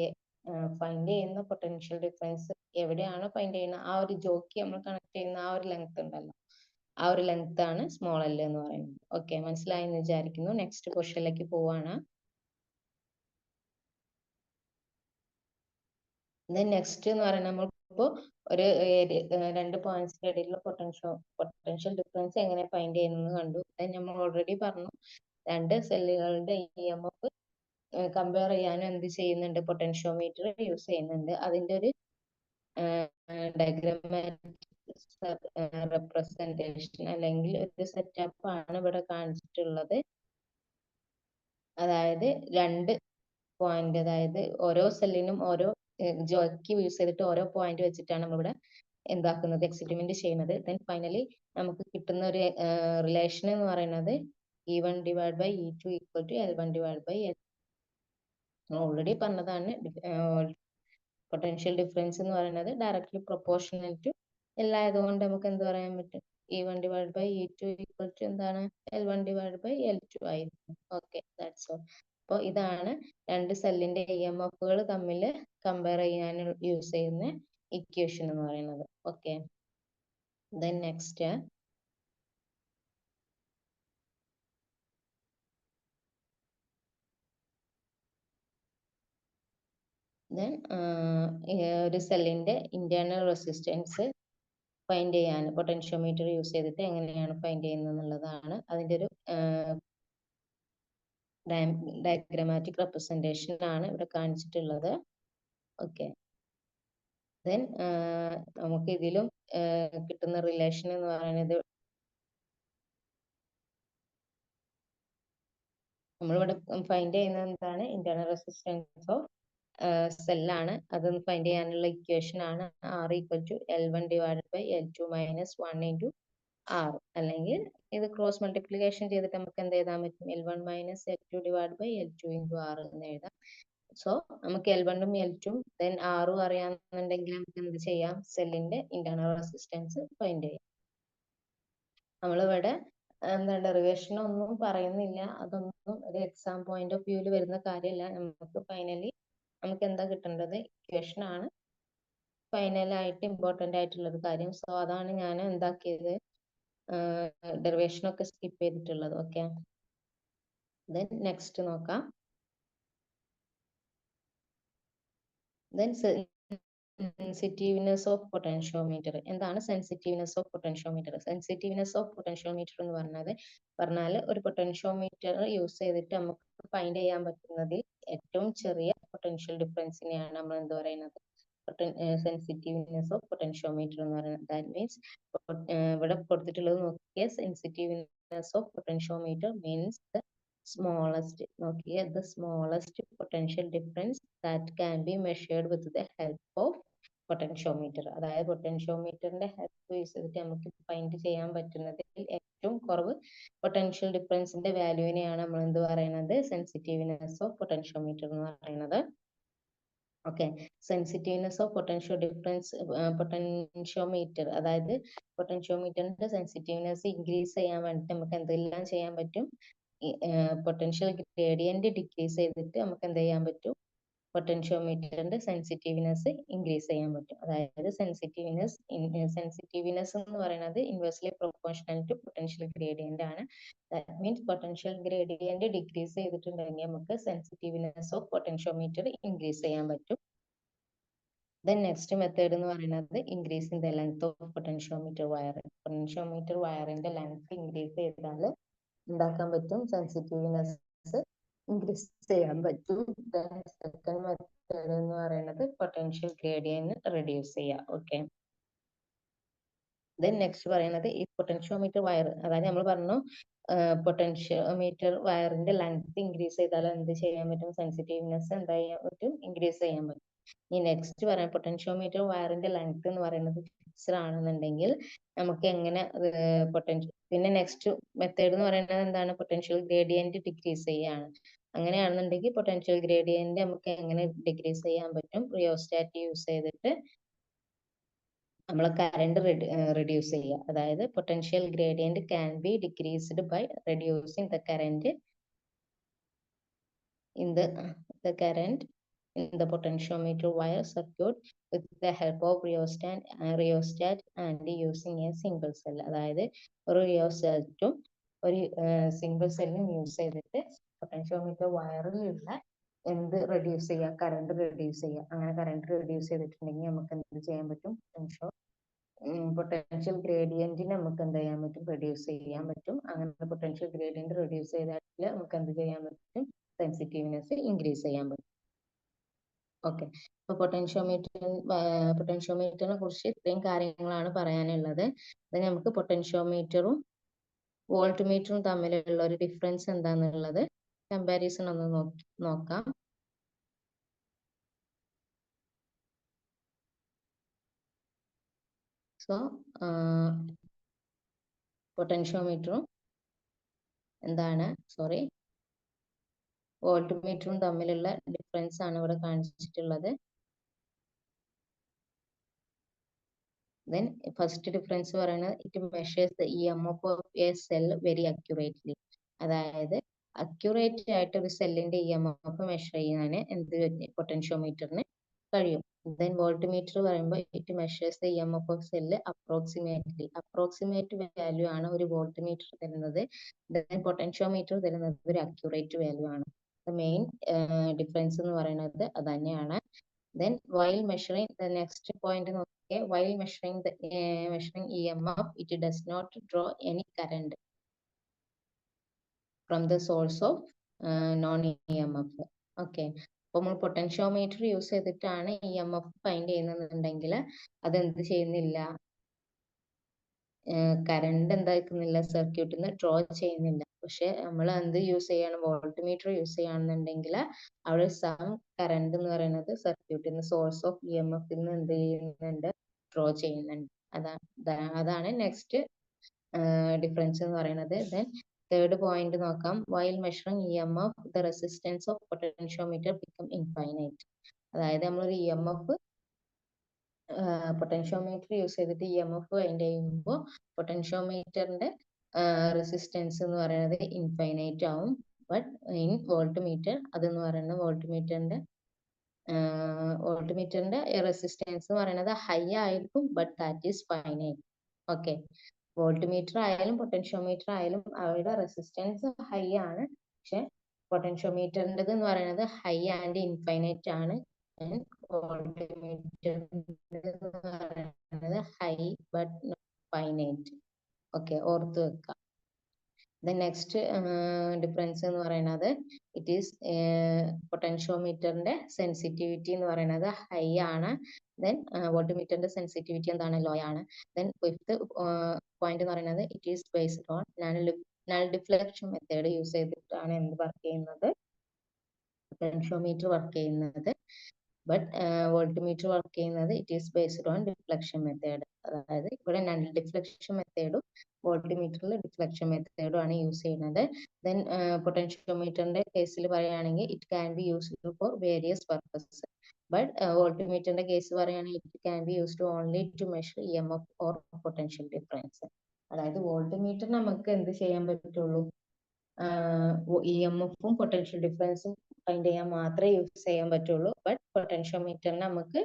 ഫൈൻഡ് ചെയ്യുന്ന പൊട്ടൻഷ്യൽ ഡിഫറൻസ് എവിടെയാണോ ഫൈൻഡ് ചെയ്യുന്നത്, ആ ഒരു ജോക്കി നമ്മൾ കണക്ട് ചെയ്യുന്ന ആ ഒരു ലെങ്ത് ഉണ്ടല്ലോ, ആ ഒരു ലെങ്ത് ആണ് സ്മോൾ എൽ എന്ന് പറയുന്നത്. ഓക്കെ, മനസ്സിലായി എന്ന് വിചാരിക്കുന്നു. നെക്സ്റ്റ് ക്വസ്റ്റ്യനിലേക്ക് പോവാണ്. നെക്സ്റ്റ് എന്ന് പറയുന്നത് നമ്മളിപ്പോ ഒരു രണ്ട് പോയിന്റ്സിന്റെ ഇടയിലുള്ള പൊട്ടൻഷ്യൽ ഡിഫറൻസ് എങ്ങനെ ഫൈൻഡ് ചെയ്യുന്നത് കണ്ടു. നമ്മൾ ഓൾറെഡി പറഞ്ഞു, രണ്ട് സെല്ലുകളുടെ EMF കമ്പയർ ചെയ്യാനും എന്ത് ചെയ്യുന്നുണ്ട്, പൊട്ടൻഷ്യോമീറ്റർ യൂസ് ചെയ്യുന്നുണ്ട്. അതിന്റെ ഒരു ഡയഗ്രമാറ്റിക് റെപ്രസെന്റേഷൻ അല്ലെങ്കിൽ ഒരു സെറ്റപ്പ് ആണ് ഇവിടെ കാണിച്ചിട്ടുള്ളത്. അതായത് രണ്ട് പോയിന്റ്, അതായത് ഓരോ സെല്ലിനും ഓരോ ജോക്കി യൂസ് ചെയ്തിട്ട് ഓരോ പോയിന്റ് വെച്ചിട്ടാണ് നമ്മളിവിടെ എന്താക്കുന്നത്, എക്സ്പെരിമെന്റ് ചെയ്യുന്നത്. ദെൻ ഫൈനലി നമുക്ക് കിട്ടുന്ന ഒരു റിലേഷൻ എന്ന് പറയുന്നത് E1 divide by E2 equal to L1 divide by L. Already പറഞ്ഞതാണ്, പൊട്ടൻഷ്യൽ ഡിഫറൻസ് എന്ന് പറയുന്നത് ഡയറക്ട്ലി പ്രൊപ്പോർഷണൽ ടു L ആയതുകൊണ്ട് നമുക്ക് എന്ത് പറയാൻ പറ്റും, E1 divide by E2 equal to എന്താണ്, L1 ഡിവൈഡ് ബൈ L2 ആയിരിക്കും. Okay, that's all. അപ്പോൾ ഇതാണ് രണ്ട് സെല്ലിന്റെ EMF-കൾ തമ്മിൽ കമ്പയർ ചെയ്യാൻ യൂസ് ചെയ്യുന്ന ഇക്വേഷൻ എന്ന് പറയുന്നത്. ഓക്കെ, ദെൻ നെക്സ്റ്റ് ദെൻ ഒരു സെല്ലിന്റെ ഇന്റേണൽ റെസിസ്റ്റൻസ് ഫൈൻഡ് ചെയ്യാൻ പൊട്ടൻഷ്യോമീറ്റർ യൂസ് ചെയ്തിട്ട് എങ്ങനെയാണ് ഫൈൻഡ് ചെയ്യുന്നത് എന്നുള്ളതാണ് അതിന്റെ ഒരു ഡയഗ്രമാറ്റിക് റെപ്രസെന്റേഷൻ ആണ് ഇവിടെ കാണിച്ചിട്ടുള്ളത്. ഓക്കെ, ദെൻ നമുക്ക് ഇതിലും കിട്ടുന്ന റിലേഷൻ എന്ന് പറയുന്നത് നമ്മളിവിടെ ഫൈൻഡ് ചെയ്യുന്നത് എന്താണ്, ഇന്റേണൽ റെസിസ്റ്റൻസ് ഓഫ് സെല്ലാണ്. അത് ഫൈൻഡ് ചെയ്യാനുള്ള ഇക്വേഷൻ ആണ് R equal to L1 divided by L2 minus 1 into R. അല്ലെങ്കിൽ ഇത് ക്രോസ് മൾട്ടിപ്ലിക്കേഷൻ ചെയ്തിട്ട് നമുക്ക് എന്ത് എഴുതാൻ പറ്റും, L1 minus L2 divide by L2 into R എന്ന് എഴുതാം. സോ നമുക്ക് L1 ഉം L2 ഉം ദെൻ R ഉം അറിയാമെന്നുണ്ടെങ്കിൽ നമുക്ക് എന്ത് ചെയ്യാം, സെല്ലിന്റെ ഇന്റേണൽ റെസിസ്റ്റൻസ് ഫൈൻഡ് ചെയ്യാം. നമ്മളിവിടെ എന്താ ഡെറിവേഷൻ ഒന്നും പറയുന്നില്ല, അതൊന്നും ഒരു എക്സാം പോയിന്റ് ഓഫ് വ്യൂവിൽ വരുന്ന കാര്യമല്ല. നമുക്ക് ഫൈനലി നമുക്ക് എന്താ കിട്ടേണ്ടത്, ഇക്വേഷൻ ആണ് ഫൈനലായിട്ട് ഇമ്പോർട്ടന്റ് ആയിട്ടുള്ള ഒരു കാര്യം. സോ അതാണ് ഞാൻ എന്താക്കിയത്, ഡെറിവേഷൻ ഒക്കെ സ്കിപ്പ് ചെയ്തിട്ടുള്ളത്. ഓക്കെ, ദെൻ നെക്സ്റ്റ് നോക്കാം. Then sensitiveness of potentiometer. എന്താണ് sensitiveness of potentiometer? Sensitiveness of potentiometer എന്ന് പറഞ്ഞാൽ ഒരു പൊട്ടൻഷ്യോമീറ്റർ യൂസ് ചെയ്തിട്ട് നമുക്ക് ഫൈൻഡ് ചെയ്യാൻ പറ്റുന്നതിൽ ഏറ്റവും ചെറിയ പൊട്ടൻഷ്യൽ ഡിഫറൻസിനെയാണ് നമ്മൾ എന്ത് പറയുന്നത്, സെൻസിറ്റീവ്നെസ് ഓഫ് പൊട്ടൻഷ്യോമീറ്റർ എന്ന് പറയുന്നത്. ദാറ്റ് മീൻസ് ഇവിടെ കൊടുത്തിട്ടുള്ളത് നോക്കിയ sensitiveness of potentiometer means the smallest, നോക്കിയ the smallest potential difference that can be measured with the help of potentiometer. അതായത് പൊട്ടൻഷ്യോമീറ്ററിന്റെ ഹെൽപ്പ് യൂസ് ചെയ്തിട്ട് നമുക്ക് ഫൈൻഡ് ചെയ്യാൻ പറ്റുന്നതിൽ ഏറ്റവും കുറവ് പൊട്ടൻഷ്യൽ ഡിഫറൻസിന്റെ വാല്യൂവിനെയാണ് നമ്മൾ എന്ത് പറയുന്നത്, സെൻസിറ്റീവ്നെസ് ഓഫ് പൊട്ടൻഷ്യോമീറ്റർ എന്ന് പറയുന്നത്. ഓക്കെ, സെൻസിറ്റീവ്നെസ് ഓഫ് പൊട്ടൻഷ്യോമീറ്റർ, അതായത് പൊട്ടൻഷ്യോമീറ്ററിന്റെ സെൻസിറ്റീവ്നെസ് ഇൻക്രീസ് ചെയ്യാൻ വേണ്ടിട്ട് നമുക്ക് എന്തെല്ലാം ചെയ്യാൻ പറ്റും, പൊട്ടൻഷ്യൽ ഗ്രേഡിയന്റ് ഡിക്രീസ് ചെയ്തിട്ട് നമുക്ക് എന്ത് ചെയ്യാൻ പറ്റും, പൊട്ടൻഷ്യോമീറ്ററിന്റെ സെൻസിറ്റീവ്നെസ് ഇൻക്രീസ് ചെയ്യാൻ പറ്റും. അതായത് സെൻസിറ്റീവ്നെസ് എന്ന് പറയുന്നത് inversely proportional to potential gradient ആണ്. That means potential gradient decrease ചെയ്തിട്ടുണ്ടെങ്കിൽ നമുക്ക് സെൻസിറ്റീവ്നെസ് ഓഫ് പൊട്ടൻഷ്യോമീറ്റർ ഇൻക്രീസ് ചെയ്യാൻ പറ്റും. Then next method എന്ന് പറയുന്നത് increasing the length of potentiometer wire. Potentiometer wire-ന്റെ length increase ചെയ്താൽ ഉണ്ടാക്കാൻ പറ്റും sensitiveness increase ചെയ്യാൻ പറ്റും. Then second method എന്ന് പറയുന്നത് potential gradient reduce ചെയ്യുക. Okay. Then next പറയുന്നത് ഈ പൊട്ടൻഷ്യോമീറ്റർ വയർ, അതായത് നമ്മൾ പറഞ്ഞു പൊട്ടൻഷ്യോമീറ്റർ വയറിന്റെ ലെങ്ത് ഇൻക്രീസ് ചെയ്താൽ എന്ത് ചെയ്യാൻ പറ്റും, സെൻസിറ്റീവ്നെസ് എന്താ ചെയ്യാൻ പറ്റും, ഇൻക്രീസ് ചെയ്യാൻ പറ്റും. ഈ നെക്സ്റ്റ് പറയാം പൊട്ടൻഷ്യോമീറ്റർ വയറിന്റെ ലെങ്ത് എന്ന് പറയുന്നത് ഫിക്സ്ഡ് ആണെന്നുണ്ടെങ്കിൽ നമുക്ക് എങ്ങനെ പിന്നെ നെക്സ്റ്റ് മെത്തേഡ് എന്ന് പറയുന്നത് എന്താണ്, പൊട്ടൻഷ്യൽ ഗ്രേഡിയന്റ് ഡിക്രീസ് ചെയ്യാണ്. അങ്ങനെയാണെന്നുണ്ടെങ്കിൽ പൊട്ടൻഷ്യൽ ഗ്രേഡിയന്റ് നമുക്ക് എങ്ങനെ ഡിക്രീസ് ചെയ്യാൻ പറ്റും, റിയോസ്റ്റാറ്റ് യൂസ് ചെയ്തിട്ട് നമ്മളെ കറണ്ട് റെഡ്യൂസ് ചെയ്യുക. അതായത് potential gradient can be decreased by reducing the current in the current in the potentiometer wire circuit with the help of rheostat and using a single cell. അതായത് ഒരു റിയോസ്റ്റാറ്റും ഒരു single സെല്ലും use ചെയ്തിട്ട് potentiometer വയറിലുള്ള എന്ത് reduce ചെയ്യുക, current reduce ചെയ്യുക. അങ്ങനെ current reduce ചെയ്തിട്ടുണ്ടെങ്കിൽ നമുക്ക് എന്ത് ചെയ്യാൻ പറ്റും, പൊട്ടൻഷ്യൽ ഗ്രേഡിയന്റിനെ നമുക്ക് എന്ത് ചെയ്യാൻ പറ്റും, റെഡ്യൂസ് ചെയ്യാൻ പറ്റും. അങ്ങനെ പൊട്ടൻഷ്യൽ ഗ്രേഡിയന്റ് റെഡ്യൂസ് ചെയ്താൽ നമുക്ക് എന്ത് ചെയ്യാൻ പറ്റും, സെൻസിറ്റീവ്നെസ് ഇൻക്രീസ് ചെയ്യാൻ പറ്റും. ഓക്കെ, അപ്പൊ പൊട്ടൻഷ്യോമീറ്ററിനെ കുറിച്ച് ഇത്രയും കാര്യങ്ങളാണ് പറയാനുള്ളത്. അത് നമുക്ക് പൊട്ടൻഷ്യോമീറ്ററും വോൾട്ട് മീറ്ററും തമ്മിലുള്ള ഒരു ഡിഫറൻസ് എന്താണെന്നുള്ളത് കമ്പാരിസൺ ഒന്ന് നോക്കാം. സോ പൊട്ടൻഷ്യോമീറ്ററും വോൾട്ട് മീറ്ററും തമ്മിലുള്ള ഡിഫറൻസ് ആണ് ഇവിടെ കാണിച്ചിട്ടുള്ളത്. Then first difference പറയുന്നത് it measures the EMF of a cell very accurately. അതായത് അക്യുറേറ്റ് ആയിട്ട് ഒരു സെല്ലിന്റെ EMF മെഷർ ചെയ്യാൻ എന്ത് പൊട്ടൻഷ്യോമീറ്ററിന് കഴിയും. Then വോൾട്ട്മീറ്റർ പറയുമ്പോൾ it measures the EMF of cell approximately. Approximate value ആണ് ഒരു വോൾട്ട്മീറ്റർ തരുന്നത്. Then പൊട്ടൻഷ്യോമീറ്റർ തരുന്നത് ഒരു അക്യുറേറ്റ് വാല്യൂ ആണ്. The main difference എന്ന് പറയുന്നത് അത് തന്നെയാണ്. Then while measuring the next point, okay, while measuring EMF, it does not draw any current from the source of non-EMF. Okay, അപ്പോൾ നമ്മൾ പൊട്ടൻഷ്യോമീറ്റർ യൂസ് ചെയ്തിട്ടാണ് EMF ഫൈൻഡ് ചെയ്യുന്നുണ്ടെങ്കിൽ അതെന്ത് ചെയ്യുന്നില്ല, കറണ്ട് എന്താക്കുന്നില്ല, സർക്യൂട്ടിൽ നിന്ന് ഡ്രോ ചെയ്യുന്നില്ല. പക്ഷെ നമ്മൾ എന്ത് യൂസ് ചെയ്യണം, വോൾട്ട്മീറ്റർ യൂസ് ചെയ്യുകയാണെന്നുണ്ടെങ്കിൽ അവിടെ സം കറണ്ട് എന്ന് പറയുന്നത് സർക്യൂട്ടിൽ നിന്ന്, സോഴ്സ് ഓഫ് EMF നിന്ന് എന്ത് ചെയ്യുന്നുണ്ട്, ഡ്രോ ചെയ്യുന്നുണ്ട്. അതാണ് നെക്സ്റ്റ് ഡിഫറൻസ് എന്ന് പറയുന്നത്. ദെൻ തേർഡ് പോയിന്റ് നോക്കാം. While measuring EMF the resistance of potentiometer become infinite. അതായത് നമ്മളൊരു EMF പൊട്ടൻഷ്യോമീറ്റർ യൂസ് ചെയ്തിട്ട് EMF ഫൈൻഡ് ചെയ്യുമ്പോൾ പൊട്ടൻഷ്യോമീറ്ററിന്റെ റെസിസ്റ്റൻസ് എന്ന് പറയുന്നത് ഇൻഫൈനൈറ്റ് ആവും. ബട്ട് ഇൻ വോൾട്ട്മീറ്റർ അതെന്ന് പറയുന്നത് വോൾട്ട്മീറ്ററിന്റെ റെസിസ്റ്റൻസ് എന്ന് പറയുന്നത് ഹൈ ആയിരിക്കും, but that is finite. Okay, voltmeter ആയാലും പൊട്ടൻഷ്യോമീറ്റർ ആയാലും അവയുടെ റെസിസ്റ്റൻസ് ഹൈ ആണ്, പക്ഷെ പൊട്ടൻഷ്യോമീറ്ററിൻ്റെത് എന്ന് പറയുന്നത് ഹൈ ആൻഡ് ഇൻഫൈനൈറ്റ് ആണ്. High but finite. ഓക്കെ, ഓർത്ത് വെക്കാം. The next difference എന്ന് പറയുന്നത് ഇറ്റ് ഈസ് പൊട്ടൻഷ്യോമീറ്ററിന്റെ സെൻസിറ്റിവിറ്റി എന്ന് പറയുന്നത് ഹൈ ആണ്. ദെൻ വോൾട്ട്മീറ്ററിന്റെ സെൻസിറ്റിവിറ്റി എന്താണ്, ലോ ആണ്. ദെൻ ഫിഫ്ത്ത് പോയിന്റ് എന്ന് പറയുന്നത് it is based on null deflection method use ചെയ്തിട്ടാണ് എന്ത് വർക്ക് ചെയ്യുന്നത്, പൊട്ടൻഷ്യോമീറ്റർ വർക്ക് ചെയ്യുന്നത്. ബട്ട് വോൾട്ട്മീറ്റർ വർക്ക് ചെയ്യുന്നത് it is based on deflection method. അതായത് ഇവിടെ നൾ ഡിഫ്ലക്ഷൻ മെത്തേഡും വോൾട്ട്മീറ്ററിൽ ഡിഫ്ലക്ഷൻ മെത്തേഡും ആണ് യൂസ് ചെയ്യുന്നത്. ദെൻ പൊട്ടൻഷ്യോമീറ്ററിന്റെ കേസിൽ പറയുകയാണെങ്കിൽ it can be used for various purposes. But വോൾട്ട്മീറ്ററിന്റെ കേസ് പറയുകയാണെങ്കിൽ it can be used only to measure EMF or potential difference. അതായത് വോൾട്ട്മീറ്റർ നമുക്ക് എന്ത് ചെയ്യാൻ പറ്റുള്ളൂ, EMF-ഉം പൊട്ടൻഷ്യൽ ഡിഫറൻസും ഫൈൻഡ് ചെയ്യാൻ മാത്രമേ യൂസ് ചെയ്യാൻ പറ്റുള്ളൂ. ബട്ട് പൊട്ടൻഷ്യോമീറ്ററിന് നമുക്ക്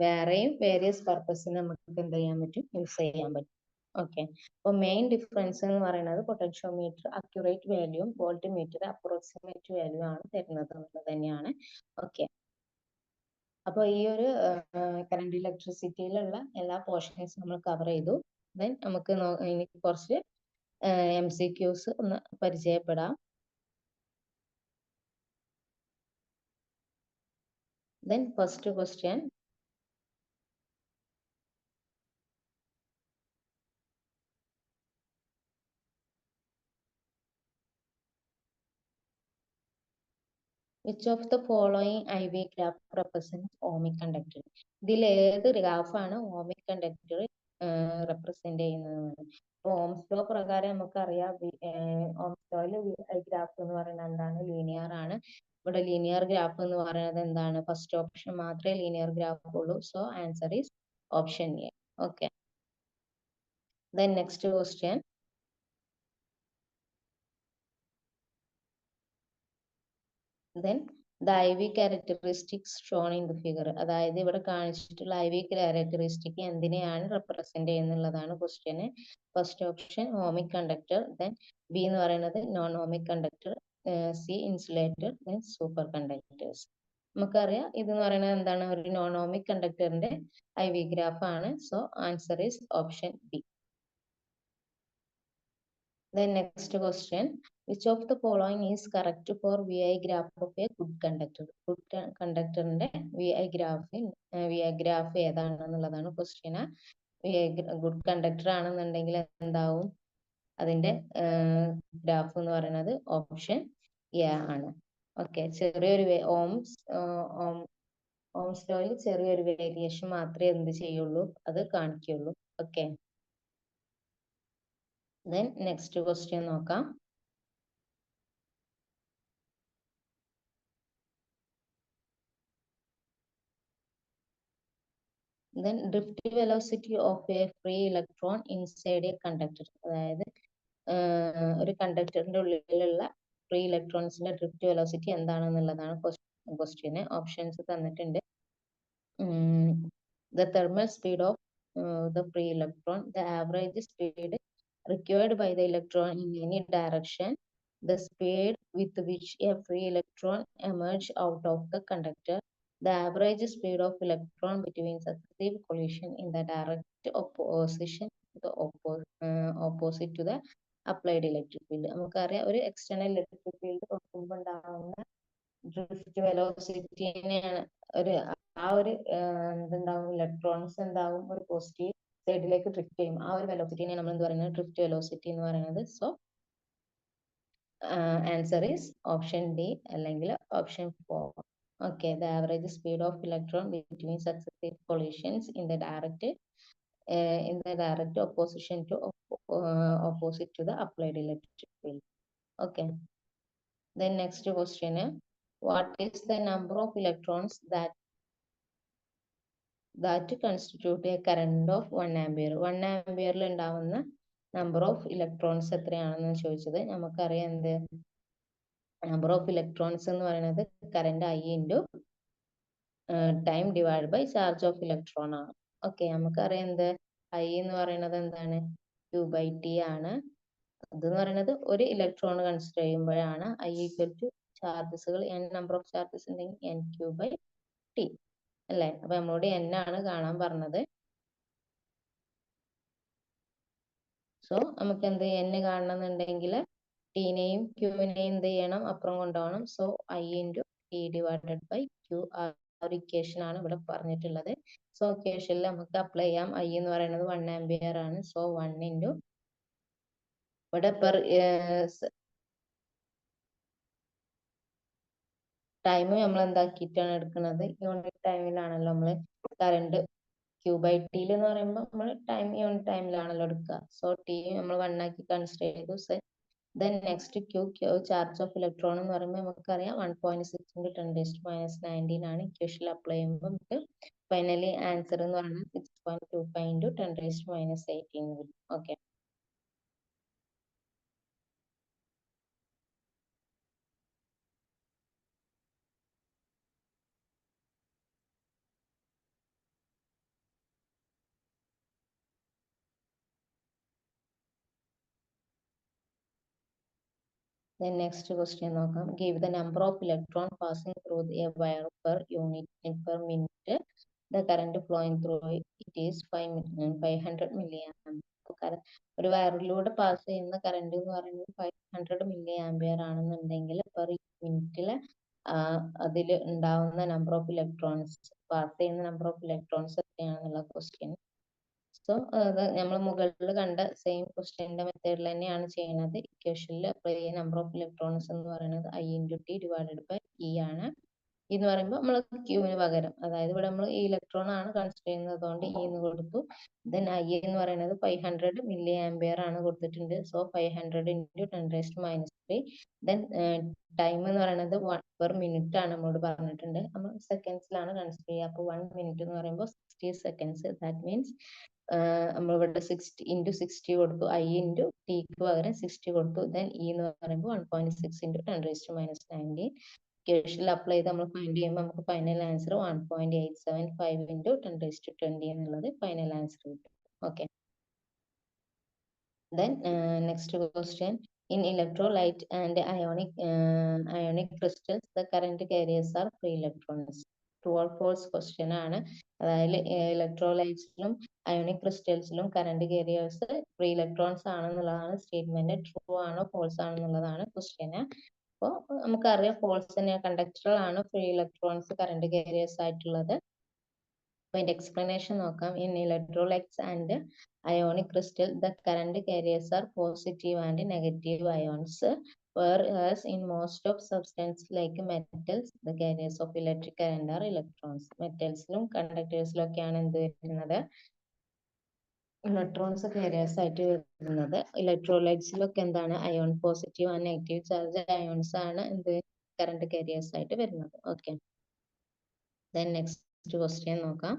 വേറെയും വേരിയസ് പർപ്പസിന് നമുക്ക് എന്ത് ചെയ്യാൻ പറ്റും, യൂസ് ചെയ്യാൻ പറ്റും. ഓക്കെ, അപ്പോൾ മെയിൻ ഡിഫറൻസ് എന്ന് പറയുന്നത് പൊട്ടൻഷ്യോമീറ്റർ അക്യുറേറ്റ് വാല്യൂവും വോൾട്ട് മീറ്റർ അപ്രോക്സിമേറ്റ് വാല്യൂ ആണ് തരുന്നത് എന്നുള്ളത് തന്നെയാണ്. ഓക്കെ, അപ്പോൾ ഈ ഒരു കറണ്ട് ഇലക്ട്രിസിറ്റിയിലുള്ള എല്ലാ പോർഷൻസും നമ്മൾ കവർ ചെയ്തു. ദെൻ നമുക്ക് ഇനി കുറച്ച് MCQs ഒന്ന് പരിചയപ്പെടാം. Then first question, which of the following IV graph represents ohmic conductor? ഇതിൽ ഏത് ഗ്രാഫാണ് ഓമിക് കണ്ടക്ടർ റെപ്രസെന്റ് ചെയ്യുന്നത്? അപ്പോൾ ഓംസ് ലോ പ്രകാരം നമുക്കറിയാം, ഓംസ് ലോയിൽ ഗ്രാഫ് എന്ന് പറയുന്നത് എന്താണ്, ലീനിയർ ആണ്. ഇവിടെ ലീനിയർ ഗ്രാഫ് എന്ന് പറയുന്നത് എന്താണ്, ഫസ്റ്റ് ഓപ്ഷൻ മാത്രമേ ലീനിയർ ഗ്രാഫ് ഉള്ളൂ. So answer is option A. Okay, then next question, then the IV characteristics shown in the figure. അതായത് ഇവിടെ കാണിച്ചിട്ടുള്ള IV characteristic എന്തിനെയാണ് റെപ്രസെന്റ് ചെയ്യുന്നുള്ളതാണ് question. First option ohmic conductor, then B എന്ന് പറയുന്നത് non ohmic conductor, C insulator, then super conductors. നമുക്കറിയാം ഇതെന്ന് പറയുന്നത് എന്താണ്, ഒരു നോൺ ഓമിക് കണ്ടക്ടറിന്റെ IV ഗ്രാഫ് ആണ്. So answer is option B. Then next question, which of the following is correct for VI graph of a good conductor? Good conductorന്റെ VI graph ഏതാണെന്നുള്ളതാണ് question. Good conductor ആണെന്നുണ്ടെങ്കിൽ എന്താവും, അതിന്റെ graph എന്ന് പറയുന്നത് option A ആണ്. Okay, ചെറിയൊരു Ohm's ലോയിൽ ചെറിയൊരു വേരിയേഷൻ മാത്രമേ എന്ത് ചെയ്യുള്ളൂ, അത് കാണിക്കുള്ളൂ. ഓക്കെ, then next question നോക്കാം. Then drift velocity of a free electron inside a conductor. അതായത് ഒരു കണ്ടക്ടറിന്റെ ഉള്ളിലുള്ള ഫ്രീ ഇലക്ട്രോൺസിന്റെ ഡ്രിഫ്റ്റ് വെലോസിറ്റി എന്താണെന്നുള്ളതാണ് ക്വസ്റ്റ്യന്. ഓപ്ഷൻസ് തന്നിട്ടുണ്ട്. The thermal speed of the free electron, the average speed required by the electron in any direction, the speed with which a free electron emerges out of the conductor, the average speed of electron between successive collision in the direct opposition to the opposite to the applied electric field. നമുക്കറിയാം ഒരു external electric field കൊടുക്കുമ്പോൾ ഉണ്ടാകുന്ന drift വെലോസിറ്റിനെയാണ് ഒരു എന്തുണ്ടാവും, electrons എന്താവും, ഒരു positive സൈഡിലേക്ക് drift ചെയ്യും. ആ ഒരു വെലോസിറ്റിനെ നമ്മൾ എന്ത് പറയുന്നത്, ഡ്രിഫ്റ്റ് വെലോസിറ്റി എന്ന് പറയുന്നത്. So answer is option D അല്ലെങ്കിൽ option 4. Okay, the average speed of electron between successive collisions in the direct opposition to opposite to the applied electric field. Okay, then next question, what is the number of electrons that constitute a current of 1 ampere? 1 ampere ഉണ്ടാവുന്ന number of electrons എത്രയാണെന്ന് ചോദിച്ചത്. നമുക്കറിയാം എന്ത്, number of electrons എന്ന് പറയുന്നത് current I into time divide by charge of electron ആണ്. Okay, നമുക്കറിയാം എന്ത്, I എന്ന് പറയുന്നത് എന്താണ്, Q/T ആണ്. അതെന്ന് പറയുന്നത് ഒരു ഇലക്ട്രോൺ കൺസിഡർ ചെയ്യുമ്പോഴാണ് I ഈക്വൽ ടു ചാർജസുകൾ നമ്പർ ഓഫ് ചാർജസ് ഉണ്ടെങ്കിൽ N/T അല്ലേ. അപ്പൊ നമ്മളോട് N ആണ് കാണാൻ പറഞ്ഞത്. സോ നമുക്ക് എന്ത് N കാണണമെന്നുണ്ടെങ്കിൽ ടീനെയും ക്യൂവിനെയും എന്ത് ചെയ്യണം, അപ്പുറം കൊണ്ടുപോകണം. So I into T divided by Q ഒരു ഇക്വേഷൻ ആണ് ഇവിടെ പറഞ്ഞിട്ടുള്ളത്. സോ ഇക്വേഷനിൽ നമുക്ക് അപ്ലൈ ചെയ്യാം. I എന്ന് പറയുന്നത് 1 ആംപിയർ ആണ്. സോ 1 ഇൻറ്റു ഇവിടെ ടൈം നമ്മൾ എന്താക്കിയിട്ടാണ് എടുക്കുന്നത്, യൂണിറ്റ് ടൈമിലാണല്ലോ നമ്മൾ കറണ്ട് Q/T എന്ന് പറയുമ്പോൾ നമ്മൾ ടൈം യൂണിറ്റ് ടൈമിലാണല്ലോ എടുക്കുക. സോ T നമ്മൾ 1 ആക്കി കൺസിഡർ ചെയ്തു. Then next Q charge of electron എന്ന് പറയുമ്പോൾ നമുക്കറിയാം 1.6 × 10⁻⁹ ആണ്. ഇക്വേഷനിൽ അപ്ലൈ ചെയ്യുമ്പോൾ നമുക്ക് ഫൈനലി ആൻസർ എന്ന് പറയുന്നത് 6.25 × 10⁻18 വരും. ഓക്കെ, Then next question നോക്കാം. Give the number of electron passing through a wire per unit per minute. The current flowing through it is 500 milliamp. ഒരു വയറിലൂടെ പാസ് ചെയ്യുന്ന കറണ്ട് എന്ന് പറയുന്നത് 500 മില്ലി ആംപിയർ ആണെന്നുണ്ടെങ്കിൽ പെർ മിനിറ്റില് അതിൽ ഉണ്ടാവുന്ന നമ്പർ ഓഫ് ഇലക്ട്രോൺസ്, പാസ് ചെയ്യുന്ന നമ്പർ ഓഫ് ഇലക്ട്രോൺസ് എത്രയാണെന്നുള്ള ക്വസ്റ്റ്യൻ. സോ നമ്മൾ മുകളിൽ കണ്ട സെയിം ക്വസ്റ്റ്യന്റെ മെത്തേഡിൽ തന്നെയാണ് ചെയ്യുന്നത്. ഇക്വേഷനിൽ അപ്ലൈ ചെയ്യുന്ന നമ്പർ ഓഫ് ഇലക്ട്രോൺസ് എന്ന് പറയുന്നത് I × T divided by E ആണ്. എന്ന് പറയുമ്പോൾ നമ്മൾ ക്യൂവിന് പകരം, അതായത് ഇവിടെ നമ്മൾ ഈ ഇലക്ട്രോൺ ആണ് കൺസിഡർ ചെയ്യുന്നത്, അതുകൊണ്ട് E എന്ന് കൊടുത്തു. ദെൻ I എന്ന് പറയുന്നത് 500 മില്ലി ആംപിയർ ആണ് കൊടുത്തിട്ടുണ്ട്. സോ 500 × 10⁻³ ദെൻ ടൈം എന്ന് പറയുന്നത് 1 പെർ മിനിറ്റ് ആണ് നമ്മളോട് പറഞ്ഞിട്ടുണ്ട്. നമ്മൾ സെക്കൻഡ്സിലാണ് കൺസിഡർ ചെയ്യുക. അപ്പോൾ 1 മിനിറ്റ് എന്ന് പറയുമ്പോൾ 60 സെക്കൻഡ്സ്. ദാറ്റ് മീൻസ് നമ്മളിവിടെ 60 × 60 കൊടുത്തു. I × T ക്ക് പകരം 60 കൊടുത്തു. ദെൻ E എന്ന് പറയുമ്പോൾ 1.6 × 10⁻⁹. ഇക്വേഷനിൽ അപ്ലൈ ചെയ്ത് നമ്മൾ ഫൈൻഡ് ചെയ്യുമ്പോൾ നമുക്ക് ഫൈനൽ ആൻസർ 1.875 × 10⁻20 എന്നുള്ളത് ഫൈനൽ ആൻസർ കിട്ടും. Okay. Then next question. In electrolyte and ionic crystals, the current carriers are free electrons. True or false question ആണ്. അതായത് ഇലക്ട്രോലൈറ്റ്സിലും അയോണിക് ക്രിസ്റ്റൽസിലും കറണ്ട് കാരിയേഴ്സ് ഫ്രീ ഇലക്ട്രോൺസ് ആണെന്നുള്ളതാണ് സ്റ്റേറ്റ്മെന്റ്. ട്രൂ ആണോ ഫോൾസ് ആണെന്നുള്ളതാണ് question. അപ്പോൾ നമുക്കറിയാം ഫോൾസ് തന്നെയാണ്. കണ്ടക്ടറിലാണ് ഫ്രീ ഇലക്ട്രോൺസ് കറണ്ട് കാരിയേഴ്സ് ആയിട്ടുള്ളത്. അപ്പൊ അതിന്റെ എക്സ്പ്ലനേഷൻ നോക്കാം. In electrolytes and ionic crystal, the current carriers are positive and negative ions, whereas in most of substances like metals, the carriers of electric current are electrons. മെറ്റൽസിലും കണ്ടക്ടേഴ്സിലും ഒക്കെയാണ് എന്ത് വരുന്നത്, electrons carriers ആയിട്ട് വരുന്നത്. ഇലക്ട്രോലൈറ്റ്സിലൊക്കെ എന്താണ് ion, positive and negative charge ions ആണ് എന്ത് കറണ്ട് കാരിയേഴ്സ് ആയിട്ട് വരുന്നത്. ഓക്കെ. ദെൻ നെക്സ്റ്റ് ക്വസ്റ്റ്യൻ നോക്കാം.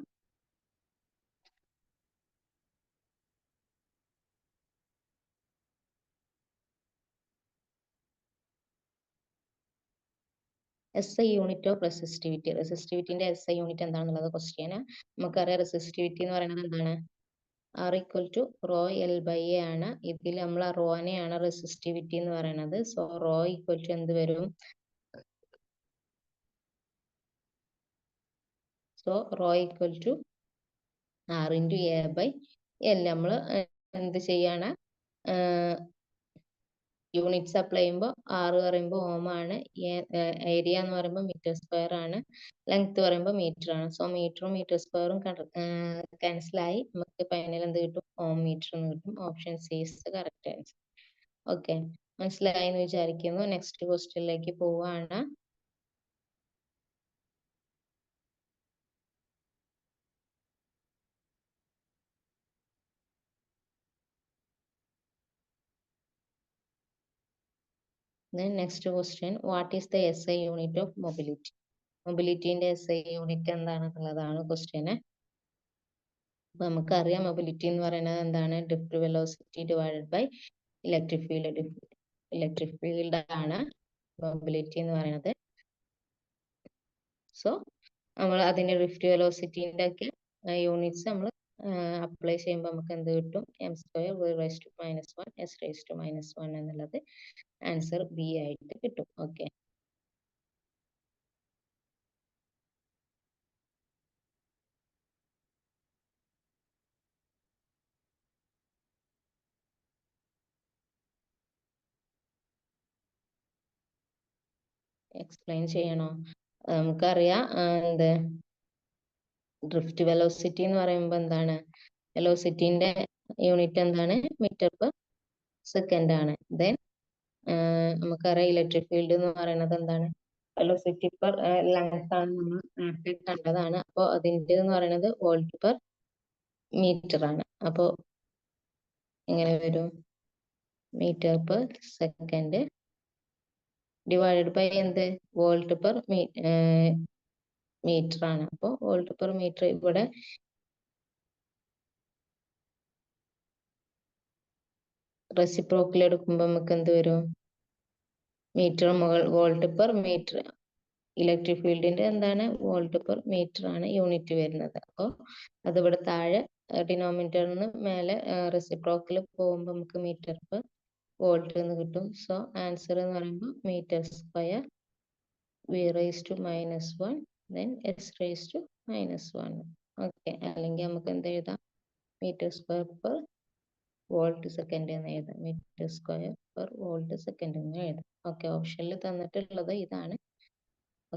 SI unit of resistivity. റെസിസ്റ്റിവിറ്റിന്റെ SI യൂണിറ്റ് എന്താണെന്നുള്ളത് ക്വസ്റ്റ്യൻ. നമുക്കറിയാം റെസിസ്റ്റിവിറ്റി എന്ന് പറയുന്നത് എന്താണ്, R = ρL/A ആണ്. ഇതിൽ നമ്മൾ റോനെയാണ് റെസിസ്റ്റിവിറ്റി എന്ന് പറയുന്നത്. സോ റോ = എന്ത് വരും, സോ റോ = R × A/L. നമ്മൾ എന്ത് ചെയ്യാണ്, യൂണിറ്റ്സ് അപ്ലൈ ചെയ്യുമ്പോൾ R പറയുമ്പോൾ ഓം ആണ്, ഏരിയ എന്ന് പറയുമ്പോൾ മീറ്റർ സ്ക്വയർ ആണ്, ലെങ്ത് പറയുമ്പോൾ മീറ്റർ ആണ്. സോ മീറ്ററും മീറ്റർ സ്ക്വയറും ക്യാൻസൽ ആയി നമുക്ക് ഫൈനൽ എന്ത് കിട്ടും, ഓം മീറ്റർ എന്ന് കിട്ടും. Option C is the correct answer. Okay, മനസ്സിലായി എന്ന് വിചാരിക്കുന്നു. നെക്സ്റ്റ് ക്വസ്റ്റ്യനിലേക്ക് പോവാണ്. Then next question, what is the SI unit of mobility? മൊബിലിറ്റിന്റെ SI യൂണിറ്റ് എന്താണെന്നുള്ളതാണ് ക്വസ്റ്റ്യൻ. അപ്പൊ നമുക്കറിയാം മൊബിലിറ്റി എന്ന് പറയുന്നത് എന്താണ്, drift velocity divided by electric field. Electric field ആണ് മൊബിലിറ്റി എന്ന് പറയുന്നത്. സോ നമ്മൾ അതിന്റെ ഡിഫ്റ്റ് വെലോസിറ്റിന്റെ ഒക്കെ യൂണിറ്റ്സ് നമ്മൾ അപ്ലൈ ചെയ്യുമ്പോൾ നമുക്ക് എന്ത് കിട്ടും, m² v⁻⁻1 s⁻⁻1 എന്നുള്ളത് ആൻസർ ബി ആയിട്ട് കിട്ടും. ഓക്കെ. എക്സ്പ്ലെയിൻ ചെയ്യണോ? നമുക്കറിയാം എന്ത് ഡ്രിഫ്റ്റ് വെലോസിറ്റി എന്ന് പറയുമ്പോൾ എന്താണ്, വെലോസിറ്റിന്റെ യൂണിറ്റ് എന്താണ്, മീറ്റർ പെർ സെക്കൻഡ് ആണ്. ദെൻ നമുക്കറിയാം ഇലക്ട്രിക് ഫീൽഡ് എന്ന് പറയുന്നത് എന്താണ്, വെലോസിറ്റി പെർ ലെങ്ത് ആണ്, നമ്മൾ നേരത്തെ കണ്ടതാണ്. അപ്പോൾ അതിൻ്റെ എന്ന് പറയുന്നത് വോൾട്ട് പെർ മീറ്റർ ആണ്. അപ്പോൾ എങ്ങനെ വരും, metre per second divided by എന്ത്, വോൾട്ട് പെർ മീറ്റർ ആണ്. അപ്പോൾ വോൾട്ട് പെർ മീറ്റർ ഇവിടെ റെസിപ്രോക്കൽ എടുക്കുമ്പോൾ നമുക്ക് എന്ത് വരും, മീറ്റർ മുകൾ വോൾട്ട് പെർ മീറ്റർ. ഇലക്ട്രിക് ഫീൽഡിന്റെ എന്താണ്, വോൾട്ട് പെർ മീറ്റർ ആണ് യൂണിറ്റ് വരുന്നത്. അപ്പോൾ അതിവിടെ താഴെ ഡിനോമിനേറ്ററിൽ നിന്ന് മേലെ റെസിപ്രോക്കൽ പോകുമ്പോൾ നമുക്ക് മീറ്റർ പെർ വോൾട്ട് എന്ന് കിട്ടും. സോ ആൻസർ എന്ന് പറയുമ്പോൾ metre square V raise to -1 then S raise to -1. Okay, അല്ലെങ്കിൽ നമുക്ക് എന്ത് എഴുതാം, metre square per volt second എന്ന് എഴുതാം. Metre square per volt second എന്ന് എഴുതാം. ഓക്കെ, ഓപ്ഷനിൽ തന്നിട്ടുള്ളത് ഇതാണ്.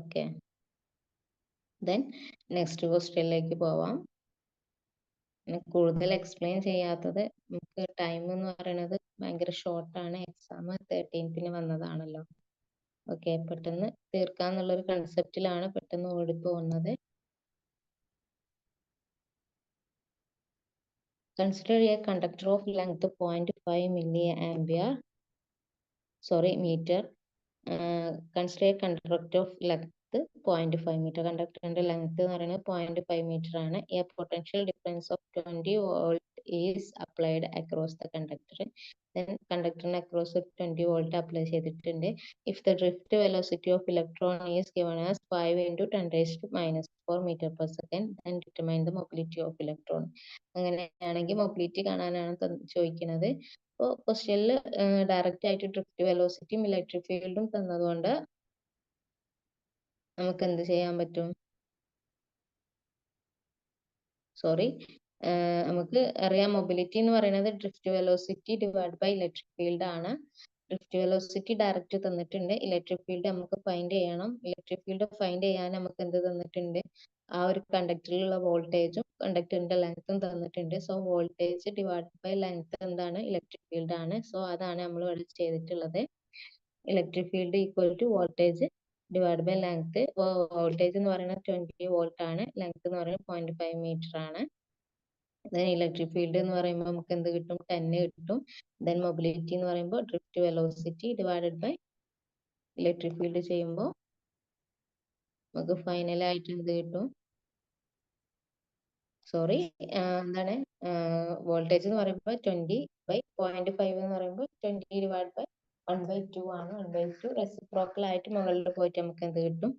ഓക്കെ, ദെൻ നെക്സ്റ്റ് ക്വസ്റ്റ്യനിലേക്ക് പോവാം. കൂടുതൽ എക്സ്പ്ലെയിൻ ചെയ്യാത്തത്, നമുക്ക് ടൈം എന്ന് പറയുന്നത് ഭയങ്കര ഷോർട്ടാണ്. Exam 13th വന്നതാണല്ലോ. ഓക്കെ, പെട്ടെന്ന് തീർക്കാന്നുള്ളൊരു കൺസെപ്റ്റിലാണ് പെട്ടെന്ന് ഓടിപ്പോകുന്നത്. Consider a conductor of length 0.5 milliampere, meter. Consider a conductor of length 0.5 meter. കണ്ടക്ടറിന്റെ ലെങ്ത് എന്ന് പറയുന്നത് 0.5 മീറ്റർ ആണ്. A potential difference of 20 volt is applied across the conductor. കണ്ടക്ടറിന് അക്രോസ് 20 വോൾട്ട് അപ്ലൈ ചെയ്തിട്ടുണ്ട്. If the drift velocity of electron is given as 5 × 10⁻⁴ metre per second, then determine the mobility of electron. അങ്ങനെയാണെങ്കിൽ mobility കാണാനാണ് ചോദിക്കുന്നത്. അപ്പോൾ ക്വസ്റ്റ്യനിൽ direct ആയിട്ട് drift വെലോസിറ്റിയും electric ഫീൽഡും തന്നതുകൊണ്ട് നമുക്ക് എന്ത് ചെയ്യാൻ പറ്റും, നമുക്ക് അറിയാം മൊബിലിറ്റി എന്ന് പറയുന്നത് drift velocity divide by electric field ആണ്. ഡ്രിഫ്റ്റ് വെലോസിറ്റി ഡയറക്റ്റ് തന്നിട്ടുണ്ട്, ഇലക്ട്രിക് ഫീൽഡ് നമുക്ക് ഫൈൻഡ് ചെയ്യണം. ഇലക്ട്രിക് ഫീൽഡ് ഫൈൻഡ് ചെയ്യാൻ നമുക്ക് എന്ത് തന്നിട്ടുണ്ട്, ആ ഒരു കണ്ടക്ടറിലുള്ള വോൾട്ടേജും കണ്ടക്ടറിന്റെ ലെങ്ത്തും തന്നിട്ടുണ്ട്. So voltage divide by length എന്താണ്, ഇലക്ട്രിക് ഫീൽഡ് ആണ്. സോ അതാണ് നമ്മൾ ഇവിടെ ചെയ്തിട്ടുള്ളത്. Electric field equal to voltage divide by length. Voltage എന്ന് പറയുന്നത് 20 വോൾട്ട് ആണ്, ലെങ്ത് എന്ന് പറയുന്നത് 0.5 മീറ്റർ ആണ്. ദെൻ ഇലക്ട്രിക് ഫീൽഡ് എന്ന് പറയുമ്പോൾ നമുക്ക് എന്ത് കിട്ടും, 10 കിട്ടും. ദെൻ മൊബിലിറ്റി എന്ന് പറയുമ്പോൾ drift velocity divided by electric field ചെയ്യുമ്പോൾ നമുക്ക് ഫൈനലായിട്ട് എന്ത് കിട്ടും, എന്താണ്, വോൾട്ടേജ് എന്ന് പറയുമ്പോൾ 20/0.5 എന്ന് പറയുമ്പോൾ 20 ഡിവൈഡ് ബൈ 1/2 ആണ്. 1/2 റെസിപ്രോക്കൽ ആയിട്ട് മുകളിൽ പോയിട്ട് നമുക്ക് എന്ത് കിട്ടും,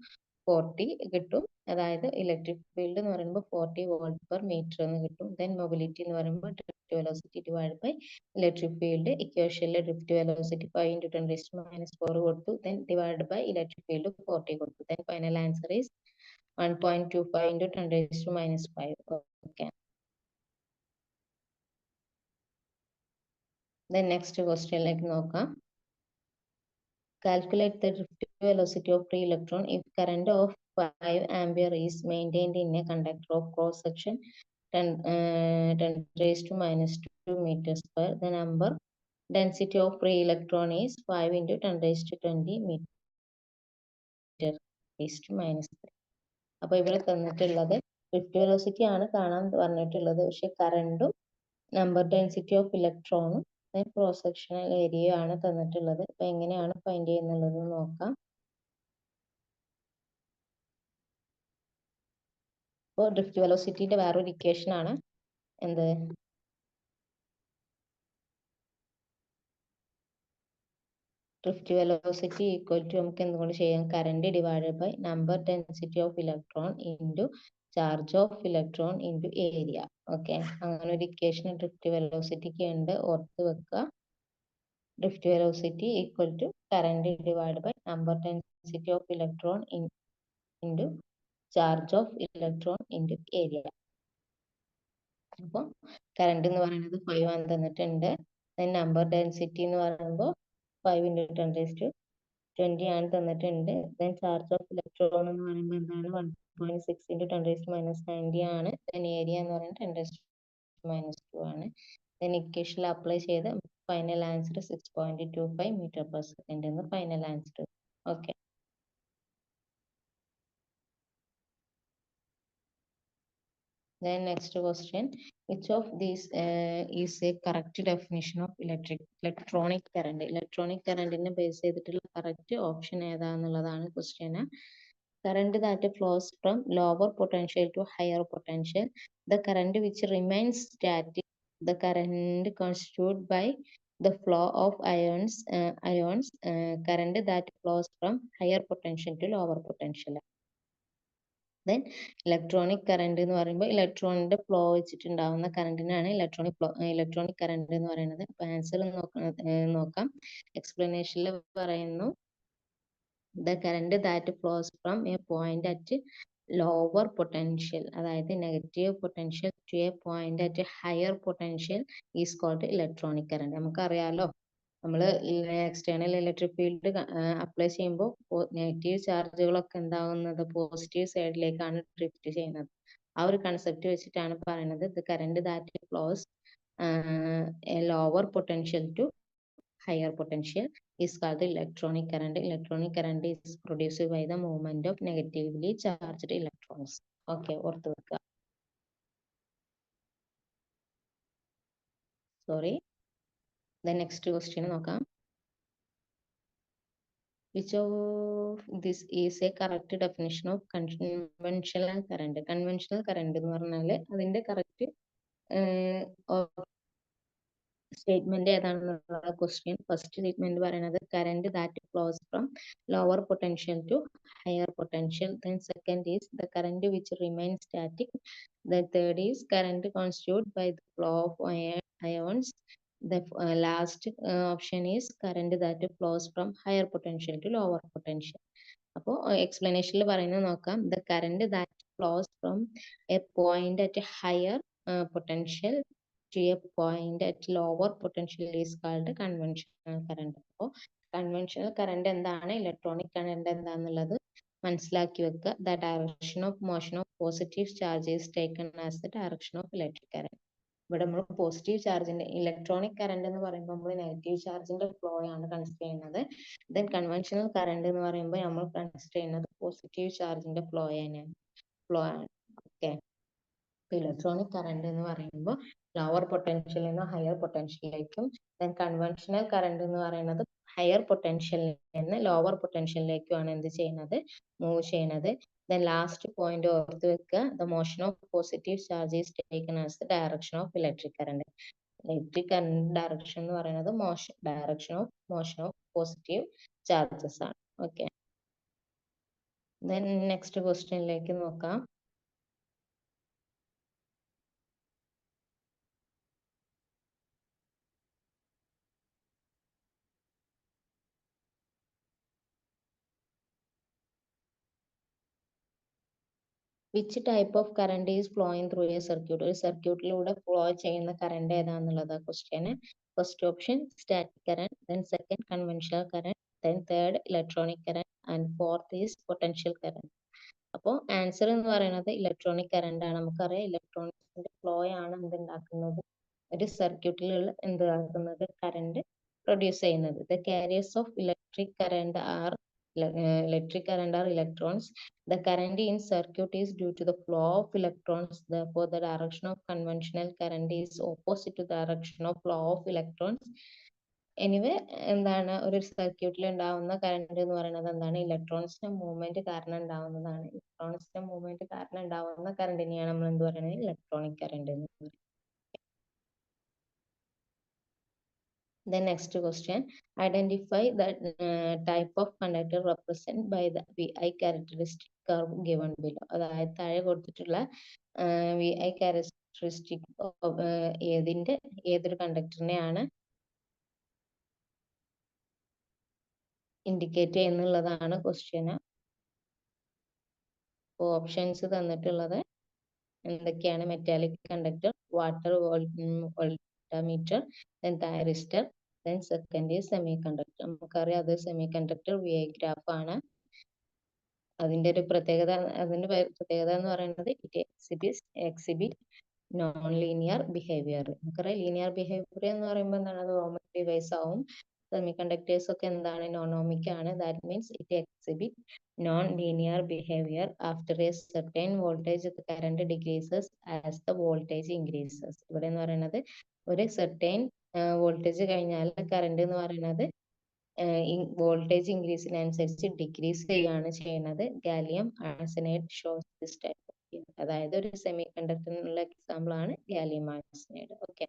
40 കിട്ടും. അതായത് ഇലക്ട്രിക് ഫീൽഡ് എന്ന് പറയുമ്പോൾ 40 വോൾട്ട് പെർ മീറ്റർ എന്ന് കിട്ടും. ദെൻ മൊബിലിറ്റി എന്ന് പറയുമ്പോൾ drift velocity divide by electric field. ഇക്വേഷനിലെ ഡ്രിഫ്റ്റ് വെലോസിറ്റി 5 × 10⁻⁴ കൊടുത്തു. Then divide by electric field 40 കൊടുത്തു. Then final answer is 1.25 × 10⁻⁵. Okay. Then next question like നോക്കാം. Calculate the drift velocity of free electron if current of 5 ampere is maintained in a conductor of cross section 10⁻⁻² meters square. The number density of free electron is 5 × 10⁻20 meter raised to -3. അപ്പോൾ ഇവിടെ തന്നിട്ടുള്ളത് drift velocity ആണ് കാണാൻ പറഞ്ഞിട്ടുള്ളത്. പക്ഷെ കറണ്ടും number density of ഇലക്ട്രോണും cross sectional area ആണ് തന്നിട്ടുള്ളത്. അപ്പൊ എങ്ങനെയാണ് ഫൈൻഡ് ചെയ്യുന്നുള്ളത് നോക്കാം. അപ്പോൾ ഡ്രിഫ്റ്റ് വെലോസിറ്റിന്റെ വേറൊരു ഇക്വേഷൻ ആണ് എന്ത്, ഡ്രിഫ്റ്റ് വെലോസിറ്റി ഈക്വൽ ടു നമുക്ക് എന്തുകൊണ്ട് ചെയ്യാം, current divided by number density of electron into charge of electron into area. Okay, അങ്ങനെ ഒരു ഇക്വേഷൻ ഡ്രിഫ്റ്റ് വെലോസിറ്റിക്ക് ഉണ്ട്, ഓർത്ത് വെക്കുക. Drift velocity equal to current divide by number density of electron into charge of electron into area. അപ്പോൾ current എന്ന് പറയുന്നത് 5 ആണ് തന്നിട്ടുണ്ട്. നമ്പർ ഡെൻസിറ്റി എന്ന് പറയുമ്പോൾ 5 × 10⁻20 ആണ് തന്നിട്ടുണ്ട്. ദെൻ ചാർജ് ഓഫ് ഇലക്ട്രോൺ എന്ന് പറയുമ്പോൾ എന്താണ്, 1.6 × 10⁻90 ആണ്. ദെൻ ഏരിയ എന്ന് പറയുന്നത് 10⁻² ആണ്. ദെൻ ഇക്വേഷനിൽ അപ്ലൈ ചെയ്ത് final answer 6.25 metre per second എന്ന് final answer. Okay, then next question, which of these is a correct definition of electronic current? Electronic current നെ ബേസ് ചെയ്തിട്ടുള്ള കറക്റ്റ് ഓപ്ഷൻ ഏതാന്നുള്ളതാണ് question. Current that flows from lower potential to higher potential. The current which remains static. The current constituted by the flow of ions. Current that flows from higher potential to lower potential. Then electronic current എന്ന് പറയുമ്പോൾ ഇലക്ട്രോണിന്റെ flow വെച്ചിട്ടുണ്ടാവുന്ന കറണ്ടിനാണ് electronic current എന്ന് പറയുന്നത്. അപ്പൊ answer നോക്കാം. എക്സ്പ്ലനേഷനിൽ പറയുന്നു the current that flows from a point at lower potential, അതായത് negative potential to a point at higher potential is called electronic current. നമുക്കറിയാലോ, നമ്മൾ എക്സ്റ്റേണൽ ഇലക്ട്രിക് ഫീൽഡ് അപ്ലൈ ചെയ്യുമ്പോൾ നെഗറ്റീവ് ചാർജുകളൊക്കെ എന്താവുന്നത് പോസിറ്റീവ് സൈഡിലേക്കാണ് ഡ്രിഫ്റ്റ് ചെയ്യുന്നത്. ആ ഒരു കൺസെപ്റ്റ് വെച്ചിട്ടാണ് പറയുന്നത് the current that flows a lower potential to higher potential is called the electronic current. Electronic current is produced by the movement of negatively charged electrons. Okay, ഓർത്ത് വെക്കുക. Sorry. The next question നോക്കാം. Which of this is a correct definition of conventional current? Conventional current എന്ന് പറഞ്ഞാൽ അതിന്റെ correct statement ഏതാണെന്നുള്ള question. First statement പറയുന്നത് current that flows from lower potential to higher potential. Then second is the current which remain static. The third is current constitute by the flow of ions. The last option is current that flows from higher potential to lower potential. അപ്പോൾ എക്സ്പ്ലനേഷനിൽ പറയുന്നത് നോക്കാം. The current that flows from a point at a higher potential to a point at lower potential is called conventional current. അപ്പോൾ conventional current എന്താണ്, electronic current എന്താണെന്നുള്ളത് മനസ്സിലാക്കി വെക്കുക. The direction of motion of positive charge is taken as the direction of electric current. ഇവിടെ നമ്മൾ positive ചാർജിന്റെ electronic current എന്ന് പറയുമ്പോൾ നമ്മൾ നെഗറ്റീവ് ചാർജിന്റെ ഫ്ലോ ആണ് കൺസിഡർ ചെയ്യുന്നത്. ദെൻ കൺവെൻഷണൽ കറന്റ് എന്ന് പറയുമ്പോൾ നമ്മൾ കൺസിഡർ ചെയ്യുന്നത് പോസിറ്റീവ് ചാർജിന്റെ ഫ്ലോ ആണ്. ഓക്കെ. ഇലക്ട്രോണിക് കറന്റ് എന്ന് പറയുമ്പോൾ ലോവർ പൊട്ടൻഷ്യലിൽ നിന്ന് ഹയർ പൊട്ടൻഷ്യലിലേക്കും, ദെൻ കൺവെൻഷണൽ കറന്റ് എന്ന് പറയുന്നത് ഹയർ പൊട്ടൻഷ്യലിൽ നിന്ന് ലോവർ പൊട്ടൻഷ്യലിലേക്കുമാണ് എന്ത് ചെയ്യുന്നത്, മൂവ് ചെയ്യുന്നത്. ദെൻ ലാസ്റ്റ് പോയിന്റ് ഓർത്ത് വെക്കുക, the motion of positive charge is taken as the direction of electric current. Electric current direction എന്ന് പറയുന്നത് direction of motion of positive charges ആണ്. ഓക്കെ. ദെൻ നെക്സ്റ്റ് ക്വസ്റ്റ്യനിലേക്ക് നോക്കാം. Which type of current is flowing through a circuit? ഒരു സർക്യൂട്ടിലൂടെ flow ചെയ്യുന്ന current ഏതാണെന്നുള്ളത് question. First option static current, then second conventional current, then third electronic current and fourth is potential current. അപ്പോൾ answer എന്ന് പറയുന്നത് electronic current ആണ്. നമുക്കറിയാം ഇലക്ട്രോണിക്സിന്റെ flow ആണ് എന്തുണ്ടാക്കുന്നത്, ഒരു സർക്യൂട്ടിലുള്ള എന്തുണ്ടാക്കുന്നത് കറന്റ് പ്രൊഡ്യൂസ് ചെയ്യുന്നത്. The carriers of electric current are electrons. The current in circuit is due to the flow of electrons. Therefore, the direction of conventional current is opposite to the direction of flow of electrons. Anyway എന്താണ്, ഒരു സർക്യൂട്ടിൽ ഉണ്ടാവുന്ന current എന്ന് പറയുന്നത് എന്താണ്, ഇലക്ട്രോൺസിന്റെ movement കാരണം ഉണ്ടാവുന്നതാണ്. ഇലക്ട്രോൺസിന്റെ movement കാരണം ഉണ്ടാവുന്ന കറന്റിനെയാണ് നമ്മൾ എന്ത് പറയുന്നത്, ഇലക്ട്രോണിക് കറന്റ് എന്ന് പറയുന്നത്. The next question, identify the type of conductor represented by the VI characteristic curve given below. അതായത് താഴെ കൊടുത്തിട്ടുള്ള VI characteristic ഏതൊരു കണ്ടക്ടറിനെയാണ് ഇൻഡിക്കേറ്റ് ചെയ്യുന്നുള്ളതാണ് ക്വസ്റ്റ്യൻ. ഓപ്ഷൻസ് തന്നിട്ടുള്ളത് എന്തൊക്കെയാണ്, metallic conductor, water voltameter, then thyristor, then second is semiconductor. നമുക്കറിയാം അത് semiconductor VI graph ആണ്. അതിന്റെ പ്രത്യേകത എന്ന് പറയുന്നത് it exhibit non linear behaviour. നമുക്കറിയാം ലീനിയർ ബിഹേവിയർ എന്ന് പറയുമ്പോൾ എന്താണ്, അത് ഓമിക് ഡിവൈസ് ആവും. സെമികണ്ടക്ടേഴ്സ് ഒക്കെ എന്താണ്, നോണോമിക് ആണ്. That means it exhibit non linear behaviour. After A certain voltage the current decreases as the voltage increases. ഇവിടെ എന്ന് പറയുന്നത് ഒരു സർട്ടൻ വോൾട്ടേജ് കഴിഞ്ഞാൽ കറന്റ് എന്ന് പറയുന്നത് വോൾട്ടേജ് ഇൻക്രീസിനനുസരിച്ച് ഡിക്രീസ് ചെയ്യുകയാണ് ചെയ്യുന്നത്. Gallium arsenide shows this type of thing. അതായത് ഒരു സെമി കണ്ടക്ടറിനുള്ള എക്സാമ്പിൾ ആണ് gallium arsenide. Okay.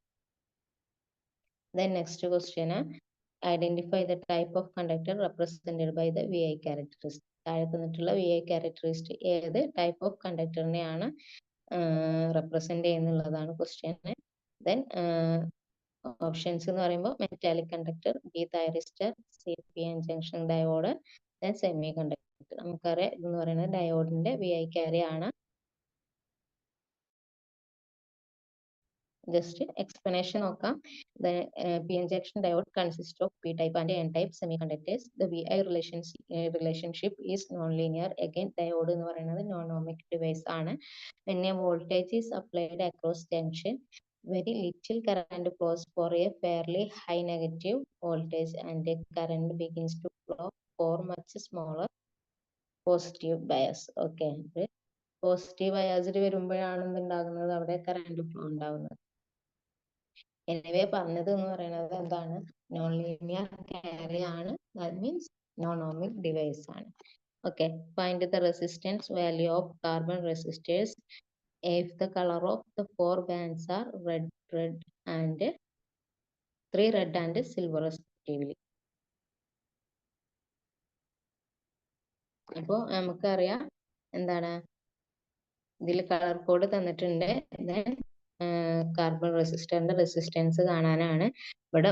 Then next question, identify the type of conductor represented by the V I characteristic. താഴെ തന്നിട്ടുള്ള വി ഐ ക്യാരക്ടറിസ്റ്റിക് ഏത് type of കണ്ടക്ടറിനെയാണ് represent ചെയ്യുന്നുള്ളതാണ് question. Then options എന്ന് പറയുമ്പോൾ metallic conductor, B thyristor, C P N junction diode, then semi conductor. നമുക്കറിയാം ഇതെന്ന് പറയുന്നത് ഡയോഡിന്റെ വി ഐ ക്യാരി ആണ്. ജസ്റ്റ് എക്സ്പ്ലനേഷൻ നോക്കാം. The PN junction diode consists of p-type and n-type semiconductors. The VI relationship is non-linear. Again, diode എന്ന് പറയുന്നത് non-ohmic device ആണ്. When a voltage is applied across junction, very little current flows for a fairly high negative voltage, and the current begins to flow for much smaller positive bias. Okay, positive ബയാസിൽ വരുമ്പോഴാണ് എന്തുണ്ടാകുന്നത്, അവിടെ current flow ഉണ്ടാകുന്നത്. Anyway പറഞ്ഞത് എന്ന് പറയുന്നത് എന്താണ്, non linear ക്യാരി ആണ്. That means non ohmic device ആണ്. Okay, find the resistance value of carbon resistors if the color of the 4 bands are red and 3 red and silver respectively. അപ്പോൾ നമുക്കറിയാം എന്താണ്, ഇതിൽ കളർ കോഡ് തന്നിട്ടുണ്ട്. ദെൻ കാർബൺ റെസിസ്റ്ററിന്റെ resistance കാണാനാണ്. ഇവിടെ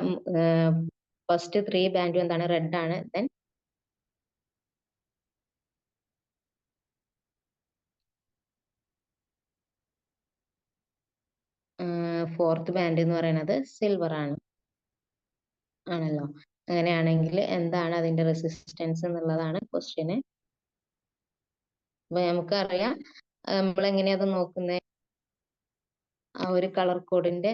first 3 ബാൻഡും എന്താണ്, റെഡ് ആണ്. ദെൻ ഫോർത്ത് ബാൻഡ് എന്ന് പറയുന്നത് സിൽവർ ആണ്, ആണല്ലോ. അങ്ങനെയാണെങ്കിൽ എന്താണ് അതിന്റെ റെസിസ്റ്റൻസ് എന്നുള്ളതാണ് ക്വസ്റ്റ്യന്. അപ്പൊ നമുക്കറിയാം നമ്മൾ എങ്ങനെയാ അത് നോക്കുന്നത്, ആ ഒരു കളർ കോഡിന്റെ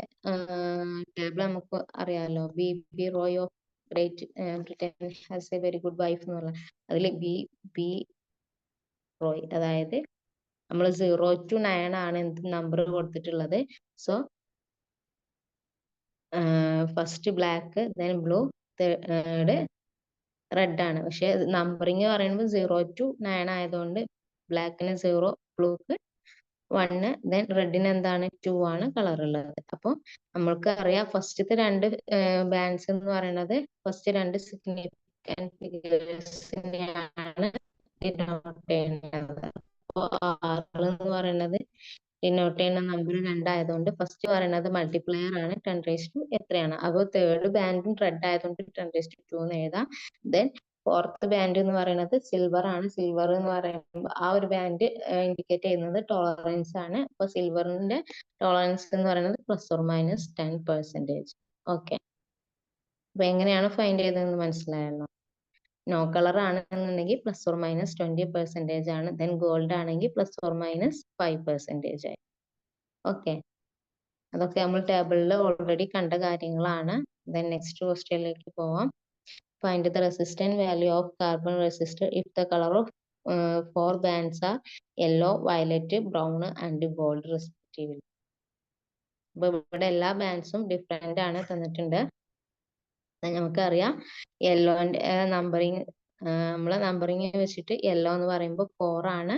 ടേബിൾ നമുക്ക് അറിയാമല്ലോ. B B Roy of great Britain has A very good wife എന്ന് പറഞ്ഞാൽ അതിൽ ബി ബി റോയ്, അതായത് നമ്മൾ 0 to 9 ആണ് എന്ത് നമ്പർ കൊടുത്തിട്ടുള്ളത്. So first black, then blue, third red ആണ്. പക്ഷെ നമ്പറിങ് പറയുമ്പോൾ 0 to 9 ആയതുകൊണ്ട് ബ്ലാക്കിന് 0, ബ്ലൂക്ക് 1, ദെൻ റെഡിന് എന്താണ് 2 ആണ് കളർ ഉള്ളത്. അപ്പോൾ നമ്മൾക്ക് അറിയാം ഫസ്റ്റത്തെ 2 ബാൻഡ്സ് എന്ന് പറയുന്നത് ഫസ്റ്റ് 2 സിഗ്നിഫിക്കൻറ്റ് ഫിഗേഴ്സിനെയാണ് ഡിനോട്ട് ചെയ്യുന്നത്. അപ്പോൾ 6 എന്ന് പറയുന്നത് ഡിനോട്ട് ചെയ്യുന്ന നമ്പർ 2 ആയതുകൊണ്ട് ഫസ്റ്റ് പറയുന്നത് മൾട്ടിപ്ലയർ ആണ്, 10 എത്രയാണ്. അപ്പോൾ തേർഡ് ബാൻഡും റെഡ് ആയതുകൊണ്ട് 10 എന്ന് എഴുതാം. ദെൻ ഫോർത്ത് ബാൻഡ് എന്ന് പറയുന്നത് സിൽവർ ആണ്. സിൽവർ എന്ന് പറയുമ്പോൾ ആ ഒരു ബാൻഡ് ഇൻഡിക്കേറ്റ് ചെയ്യുന്നത് ടോളറൻസ് ആണ്. അപ്പോൾ സിൽവറിന്റെ ടോളറൻസ് എന്ന് പറയുന്നത് ±10%. ഓക്കെ, അപ്പൊ എങ്ങനെയാണ് ഫൈൻഡ് ചെയ്തതെന്ന് മനസ്സിലായല്ലോ. നോ കളർ ആണെന്നുണ്ടെങ്കിൽ ±20% ആണ്. ദെൻ ഗോൾഡ് ആണെങ്കിൽ ±5% ആയി. ഓക്കെ, അതൊക്കെ നമ്മൾ ടേബിളിൽ ഓൾറെഡി കണ്ട കാര്യങ്ങളാണ്. ദെൻ നെക്സ്റ്റ് ക്വസ്റ്റ്യനിലേക്ക് പോവാം. Find the resistance value of carbon resistor if the color of 4 bands are yellow, violet, brown and gold respectively. അപ്പൊ ഇവിടെ എല്ലാ ബാൻഡ്സും ഡിഫറെന്റ് ആണ് തന്നിട്ടുണ്ട്. നമുക്കറിയാം യെല്ലോന്റെ നമ്പറിങ്, നമ്മളെ നമ്പറിങ് വെച്ചിട്ട് യെല്ലോ എന്ന് പറയുമ്പോൾ 4 ആണ്,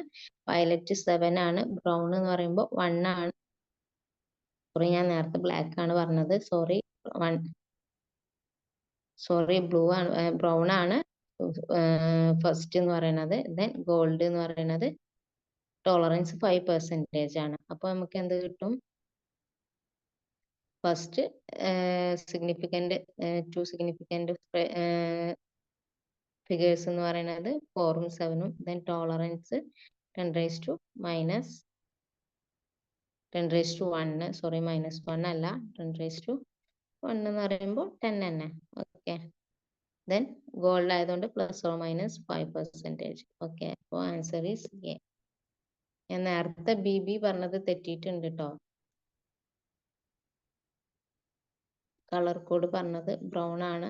വയലറ്റ് 7 ആണ്, ബ്രൗൺ എന്ന് പറയുമ്പോൾ 1 ആണ്. സോറി, ഞാൻ നേരത്തെ ബ്ലാക്ക് ആണ് പറഞ്ഞത്. സോറി ബ്ലൂ ആണ്, ബ്രൗൺ ആണ് ഫസ്റ്റ് എന്ന് പറയുന്നത്. ദെൻ ഗോൾഡ് എന്ന് പറയുന്നത് ടോളറൻസ് 5% ആണ്. അപ്പൊ നമുക്ക് എന്ത് കിട്ടും, ഫസ്റ്റ് സിഗ്നിഫിക്കന്റ് 2 സിഗ്നിഫിക്കന്റ് ഫിഗേഴ്സ് എന്ന് പറയുന്നത് 4ഉം 7ഉം. ദെൻ ടോളറൻസ് 10⁻⁻1, സോറി -1 അല്ല, 10⁻1 എന്ന് പറയുമ്പോൾ 10 തന്നെ. ഓക്കെ, ദെൻ ഗോൾഡ് ആയതുകൊണ്ട് ±5%. ഓക്കെ, അപ്പോൾ ആൻസർ ഈസ് എ. ഞാൻ നേരത്തെ ബി പറഞ്ഞത് തെറ്റിയിട്ടുണ്ട് കേട്ടോ. കളർ കോഡ് പറഞ്ഞത് ബ്രൗൺ ആണ്.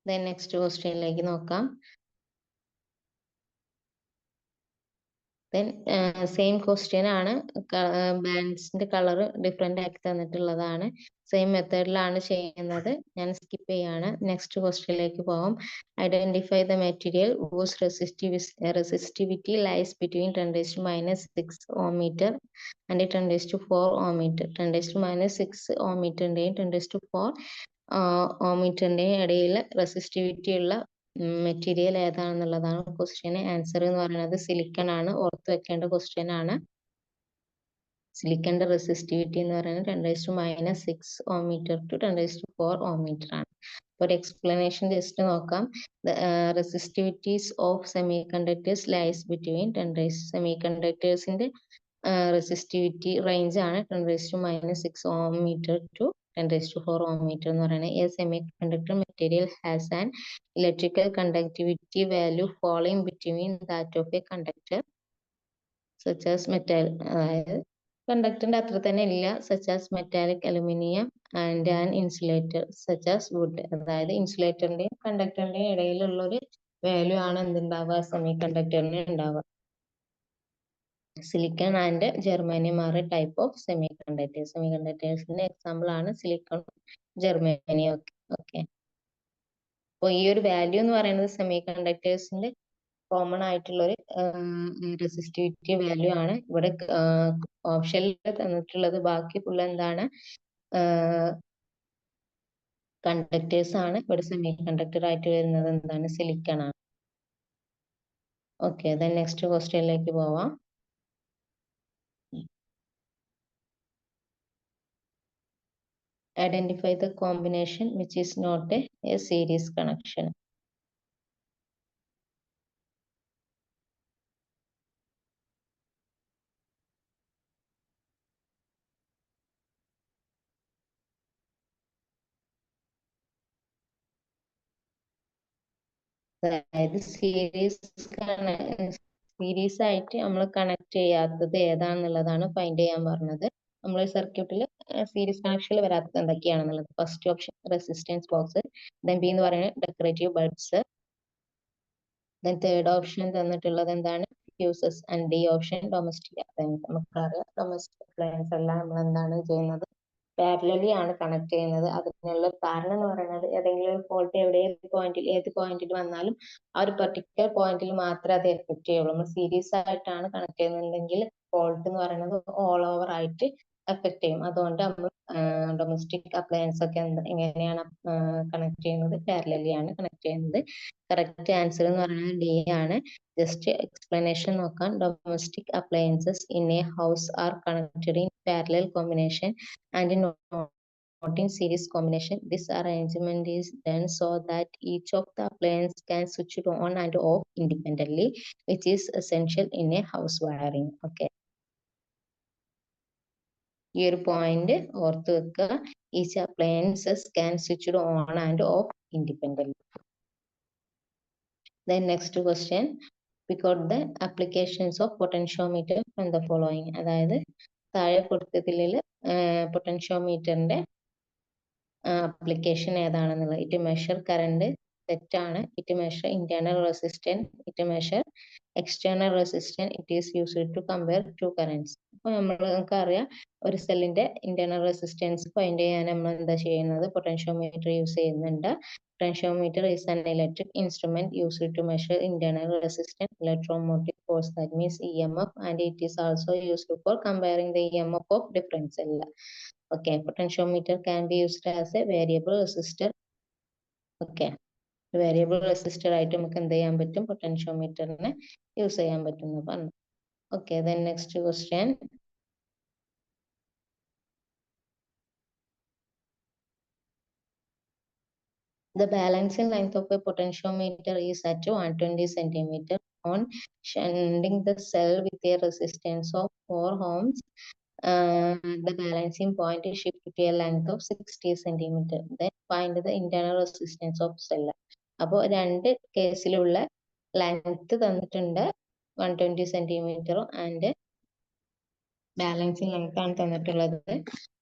ദെൻ നെക്സ്റ്റ് ക്വസ്റ്റ്യനിലേക്ക് നോക്കാം. Then same question ആണ്, ബാൻഡ്സിന്റെ കളർ ഡിഫറെന്റ് ആക്കി തന്നിട്ടുള്ളതാണ്. സെയിം മെത്തേഡിലാണ് ചെയ്യുന്നത്. ഞാൻ സ്കിപ്പ് ചെയ്യാണ്. നെക്സ്റ്റ് ക്വസ്റ്റ്യനിലേക്ക് പോകാം. Identify the material whose resistivity lies between 10⁻⁻6 ohm meter and 10⁴ ohm meter. 10⁻⁻6 ohm meterന്റെയും 10⁴ ohm meterന്റെയും ഇടയിൽ റെസിസ്റ്റിവിറ്റി ഉള്ള മെറ്റീരിയൽ ഏതാണെന്നുള്ളതാണ് ക്വസ്റ്റ്യൻ. ആൻസർ എന്ന് പറയുന്നത് സിലിക്കൺ ആണ്. ഓർത്ത് വെക്കേണ്ട ക്വസ്റ്റ്യൻ ആണ്. സിലിക്കന്റെ റെസിസ്റ്റിവിറ്റി എന്ന് പറയുന്നത് 10⁻⁻6 ohm meter to 10⁴ ohm meter ആണ്. ഒരു എക്സ്പ്ലനേഷൻ ജസ്റ്റ് നോക്കാം. Resistivities of semi conductors lies between സെമികണ്ടക്ടേഴ്സിന്റെ റെസിസ്റ്റിവിറ്റി റേഞ്ച് ആണ് 10⁻⁻6 ohm meter to 10⁴ ohm meter എന്ന് പറയുന്നത്. A semiconductor material has an electrical conductivity value falling between that of a conductor such as metal, അതായത് കണ്ടക്ടറിന്റെ അത്ര തന്നെ ഇല്ല, such as metallic aluminum and an insulator such as wood. അതായത് ഇൻസുലേറ്ററിന്റെയും കണ്ടക്ടറിന്റെയും ഇടയിലുള്ള ഒരു value ആണ് എന്തുണ്ടാവുക, സെമി കണ്ടക്ടറിന് ഉണ്ടാവുക. Silicon and germanium are a type of semi conductors. Semi കണ്ടക്ടേഴ്സിന്റെ എക്സാമ്പിൾ ആണ് സിലിക്കൺ, ജെർമാനിയം ഒക്കെ. ഓക്കെ, അപ്പോൾ ഈ ഒരു വാല്യൂ എന്ന് പറയുന്നത് സെമി കണ്ടക്ടേഴ്സിന്റെ കോമൺ ആയിട്ടുള്ള ഒരു റെസിസ്റ്റിവിറ്റി വാല്യൂ ആണ്. ഇവിടെ ഓപ്ഷനിൽ തന്നിട്ടുള്ളത് ബാക്കി ഫുൾ എന്താണ്, കണ്ടക്ടേഴ്സ് ആണ്. ഇവിടെ സെമി കണ്ടക്ടർ ആയിട്ട് വരുന്നത് എന്താണ്, സിലിക്കൺ ആണ്. ഓക്കെ, ദെൻ നെക്സ്റ്റ് ക്വസ്റ്റ്യനിലേക്ക് പോവാം. Identify the combination which is not a series connection. അതായത് സീരീസ് ആയിട്ട് നമ്മൾ കണക്ട് ചെയ്യാത്തത് ഏതാണെന്നുള്ളതാണ് ഫൈൻഡ് ചെയ്യാൻ പറഞ്ഞത്. നമ്മൾ സർക്യൂട്ടിൽ സീരീസ് കണക്ഷനിൽ വരാത്തത് എന്തൊക്കെയാണെന്നുള്ളത്. First option resistance box, then B എന്ന് പറയുന്നത് decorative bulbs, then third option തന്നിട്ടുള്ളത് എന്താണ്, fuses, and D option domestic appliance. നമുക്കറിയാം ഡൊമസ്റ്റിക് അപ്ലയൻസ് എല്ലാം നമ്മൾ എന്താണ് ചെയ്യുന്നത്, പാരലലി ആണ് കണക്ട് ചെയ്യുന്നത്. അതിനുള്ള കാരണം എന്ന് പറയുന്നത് ഏതെങ്കിലും ഒരു ഫോൾട്ട് ഏത് പോയിന്റിൽ വന്നാലും ആ ഒരു പെർട്ടിക്കുലർ പോയിന്റിൽ മാത്രമേ അത് എഫക്ട് ചെയ്യുള്ളൂ. നമ്മൾ സീരീസ് ആയിട്ടാണ് കണക്ട് ചെയ്യുന്നുണ്ടെങ്കിൽ ഫോൾട്ട് എന്ന് പറയുന്നത് ഓൾ ഓവർ ആയിട്ട് എഫക്ട് ചെയ്യും. അതുകൊണ്ട് നമ്മൾ ഡൊമസ്റ്റിക് അപ്ലയൻസ് ഒക്കെ എങ്ങനെയാണ് കണക്ട് ചെയ്യുന്നത്, പാരലലി ആണ് കണക്ട് ചെയ്യുന്നത്. കറക്റ്റ് ആൻസർ എന്ന് പറയുന്നത് ഡി ആണ്. ജസ്റ്റ് എക്സ്പ്ലനേഷൻ നോക്കാം. Domestic appliances in A house are connected in parallel combination and not in series combination. This arrangement is done so that each of the appliances can switch it on and off independently, which is essential in a house wiring. Okay, ഈ ഒരു point ഓർത്ത് വെക്കുക. Each appliances can switch it on and off independently. Then next question, pick out the applications of potentiometer from the following. അതായത് താഴെ കൊടുത്തതിൽ പൊട്ടൻഷ്യോമീറ്ററിന്റെ application ഏതാണെന്നുള്ളത്. It measure current, തെറ്റാണ്. It measure internal resistance, it measure external resistance, it is used to compare two currents. അപ്പൊ നമുക്കറിയാം ഒരു സെല്ലിന്റെ ഇന്റേണൽ റെസിസ്റ്റൻസ് ഫൈൻഡ് ചെയ്യാൻ നമ്മൾ എന്താ ചെയ്യുന്നത്, പൊട്ടൻഷ്യോമീറ്റർ യൂസ് ചെയ്യുന്നുണ്ട്. Potentiometer is an electric instrument used to measure internal resistance, electromotive force, that means EMF, and it is also used for comparing the EMF of different cells. Okay, potentiometer can be used as a variable resistor. Okay, variable resistor ആയിട്ട് നമുക്ക് എന്ത് ചെയ്യാൻ പറ്റും, പൊട്ടൻഷ്യോമീറ്ററിനെ use ചെയ്യാൻ പറ്റും എന്ന് പറഞ്ഞു. Okay, then next question. The balancing length of a potentiometer is at 120 centimeter. On shunting the cell with a resistance of 4 ohms, the balancing point is shifted to a length of 60 centimeter. Then find the internal resistance of cell. അപ്പോൾ രണ്ട് കേസിലുള്ള length തന്നിട്ടുണ്ട്, 120 centimetre and balancing length ആണ് തന്നിട്ടുള്ളത്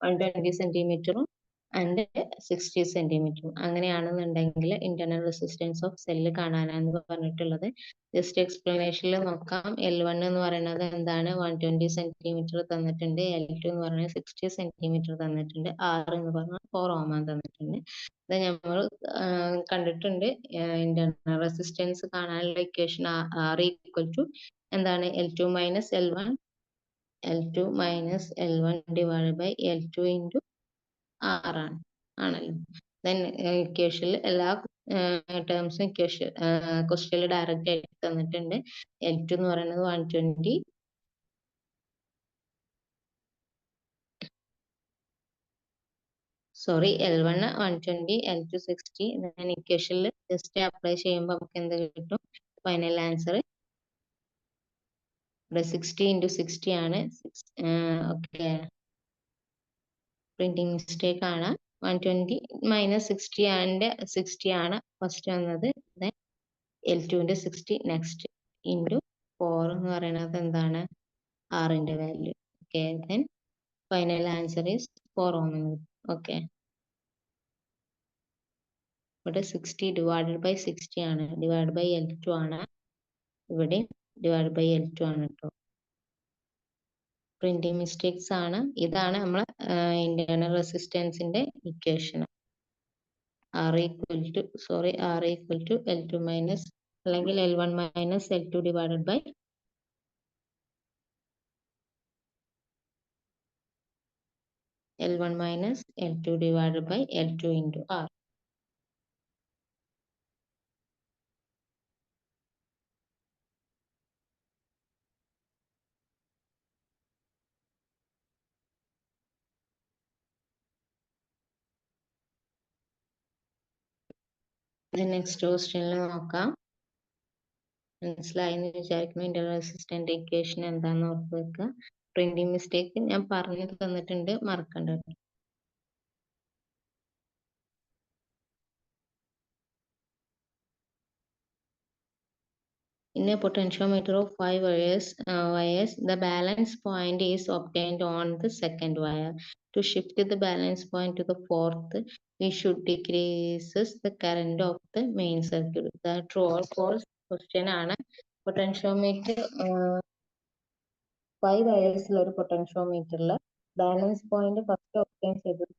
120 സെന്റിമീറ്ററും and 60 centimetre. അങ്ങനെയാണെന്നുണ്ടെങ്കിൽ internal resistance of cell കാണാനാണ് പറഞ്ഞിട്ടുള്ളത്. Just എക്സ്പ്ലനേഷനിൽ നോക്കാം. L1 എന്ന് പറയുന്നത് എന്താണ്, 120 സെന്റിമീറ്റർ തന്നിട്ടുണ്ട്. L2 എന്ന് പറയുന്നത് 60 സെന്റിമീറ്റർ തന്നിട്ടുണ്ട്. R എന്ന് പറഞ്ഞാൽ 4 ഓം തന്നിട്ടുണ്ട്. ഇത് നമ്മൾ കണ്ടിട്ടുണ്ട്. ഇന്റർണൽ റെസിസ്റ്റൻസ് കാണാനുള്ള ഇക്വേഷൻ R ഈക്വൽ ടു എന്താണ്, L2 minus L1 divide by L2 into R ആണല്ലോ. ദെൻ ഇക്വേഷനിൽ എല്ലാ ടേംസും ഇക്വേഷൻ ക്വസ്റ്റ്യനിൽ ഡയറക്റ്റ് ആയിട്ട് തന്നിട്ടുണ്ട്. L2 എന്ന് പറയുന്നത് 120, സോറി L1 120, L2 60. ദെൻ ഇക്വേഷനിൽ ജസ്റ്റ് അപ്ലൈ ചെയ്യുമ്പോൾ നമുക്ക് എന്ത് കിട്ടും, ഫൈനൽ ആൻസർ ഇവിടെ 60 into 60 ആണ്. ഓക്കെ, പ്രിന്റിംഗ് മിസ്റ്റേക്ക് ആണ്. 120 മൈനസ് 60 ആൻഡ് 60 ആണ് ഫസ്റ്റ് വന്നത്. ദെൻ L2 ന്റെ 60 നെക്സ്റ്റ് ഇൻറ്റു 4 എന്ന് പറയുന്നത് എന്താണ്, R ന്റെ value. Okay, then final answer is 4 ohm. Okay, ഇവിടെ 60 ഡിവൈഡഡ് ബൈ 60 ആണ്, ഡിവൈഡ് ബൈ L2 ആണ്. ഇവിടെ ഡിവൈഡ് ബൈ L2 ആണ് കേട്ടോ. പ്രിന്റിംഗ് മിസ്റ്റേക്സ് ആണ്. ഇതാണ് നമ്മളെ ഇന്റേണൽ റെസിസ്റ്റൻസിന്റെ equation. R equal to L2 minus അല്ലെങ്കിൽ L1 minus L2 divided by L1 minus L2 divided by L2 into R. The next question നോക്കാം. മനസ്സിലായെന്ന് വിചാരിക്കുന്നു. ഇന്റർണൽ റെസിസ്റ്റന്റ് ഇക്വേഷൻ എന്താണെന്ന് ഓർത്ത് വെക്കുക. പ്രിന്റിംഗ് മിസ്റ്റേക്ക് ഞാൻ പറഞ്ഞു തന്നിട്ടുണ്ട്, മറക്കണ്ട. In a potentiometer of 5 wires, the balance point is obtained on the second wire. To shift the balance point to the fourth, we should decrease the current of the main circuit. The true or false question ആണ്. Potentiometer 5 വയേഴ്സിൽ ഒരു പൊട്ടൻഷ്യോമീറ്ററിൽ balance point first obtain ചെയ്തത്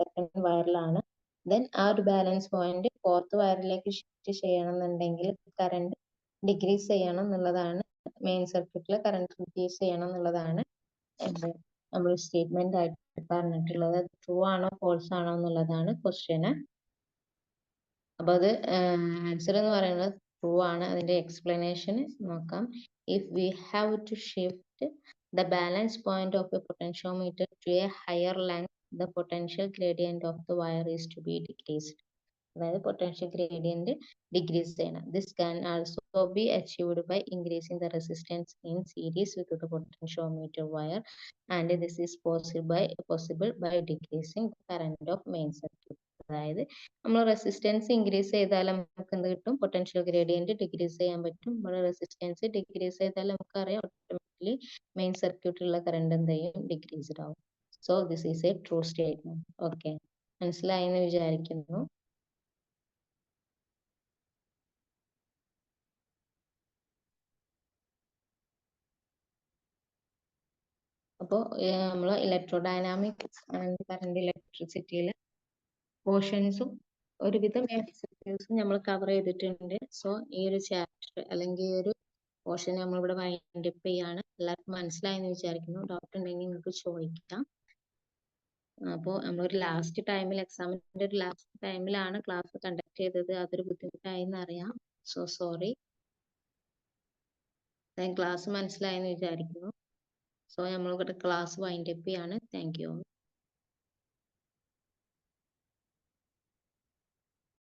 second വയറിലാണ്. Then ആ ഒരു balance point fourth വയറിലേക്ക് shift ചെയ്യണമെന്നുണ്ടെങ്കിൽ current decrease ചെയ്യണം എന്നുള്ളതാണ്, main സർക്യൂട്ടിൽ current decrease ചെയ്യണം എന്നുള്ളതാണ് നമ്മൾ സ്റ്റേറ്റ്മെന്റ് ആയിട്ട് പറഞ്ഞിട്ടുള്ളത്. ട്രൂ ആണോ ഫോൾസ് ആണോ എന്നുള്ളതാണ് ക്വസ്റ്റ്യന്. അപ്പൊ അത് ആൻസർ എന്ന് പറയുന്നത് ട്രൂ ആണ്. അതിന്റെ എക്സ്പ്ലനേഷൻ നോക്കാം. If we have to shift the balance point of a potentiometer to a higher length, the potential gradient of the wire is to be decreased. അതായത് പൊട്ടൻഷ്യൽ ഗ്രേഡിയന്റ് ഡിക്രീസ് ചെയ്യണം. This can also be achieved by increasing the resistance in series with the potentiometer wire, and this is possible by decreasing the current of main circuit. അതായത് നമ്മൾ resistance increase ചെയ്താൽ നമുക്ക് എന്ത് കിട്ടും, potential gradient decrease ചെയ്യാൻ പറ്റും. നമ്മുടെ resistance decrease ചെയ്താൽ നമുക്കറിയാം ഓട്ടോമാറ്റിക്കലി മെയിൻ സർക്യൂട്ടിലുള്ള കറണ്ട് എന്ത് ചെയ്യും, ഡിക്രീസ്ഡ് ആവും. So this is A true statement. Okay, മനസ്സിലായെന്ന് വിചാരിക്കുന്നു. അപ്പോൾ നമ്മൾ ഇലക്ട്രോഡൈനാമിക്സ് ആൻഡ് കറണ്ട് ഇലക്ട്രിസിറ്റിയിലെ പോർഷൻസും ഒരുവിധം എക്സസൈസും നമ്മൾ കവർ ചെയ്തിട്ടുണ്ട്. സോ ഈ ഒരു ചാപ്റ്റർ അല്ലെങ്കിൽ ഈ ഒരു പോർഷൻ നമ്മളിവിടെ വൈൻഡ് അപ്പ് ചെയ്യാണ്. എല്ലാവർക്കും മനസ്സിലായെന്ന് വിചാരിക്കുന്നു. ഡൗട്ട് ഉണ്ടെങ്കിൽ നിങ്ങൾക്ക് ചോദിക്കാം. അപ്പോൾ നമ്മളൊരു ലാസ്റ്റ് ടൈമിൽ, എക്സാമിന്റെ ഒരു ലാസ്റ്റ് ടൈമിലാണ് ക്ലാസ് കണ്ടക്ട് ചെയ്തത്. അതൊരു ബുദ്ധിമുട്ടായി എന്നറിയാം. So sorry. ക്ലാസ് മനസ്സിലായെന്ന് വിചാരിക്കുന്നു. സോ നമ്മളിവിടെ ക്ലാസ് വൈൻഡ് അപ്പ് ചെയ്യാണ്. Thank you.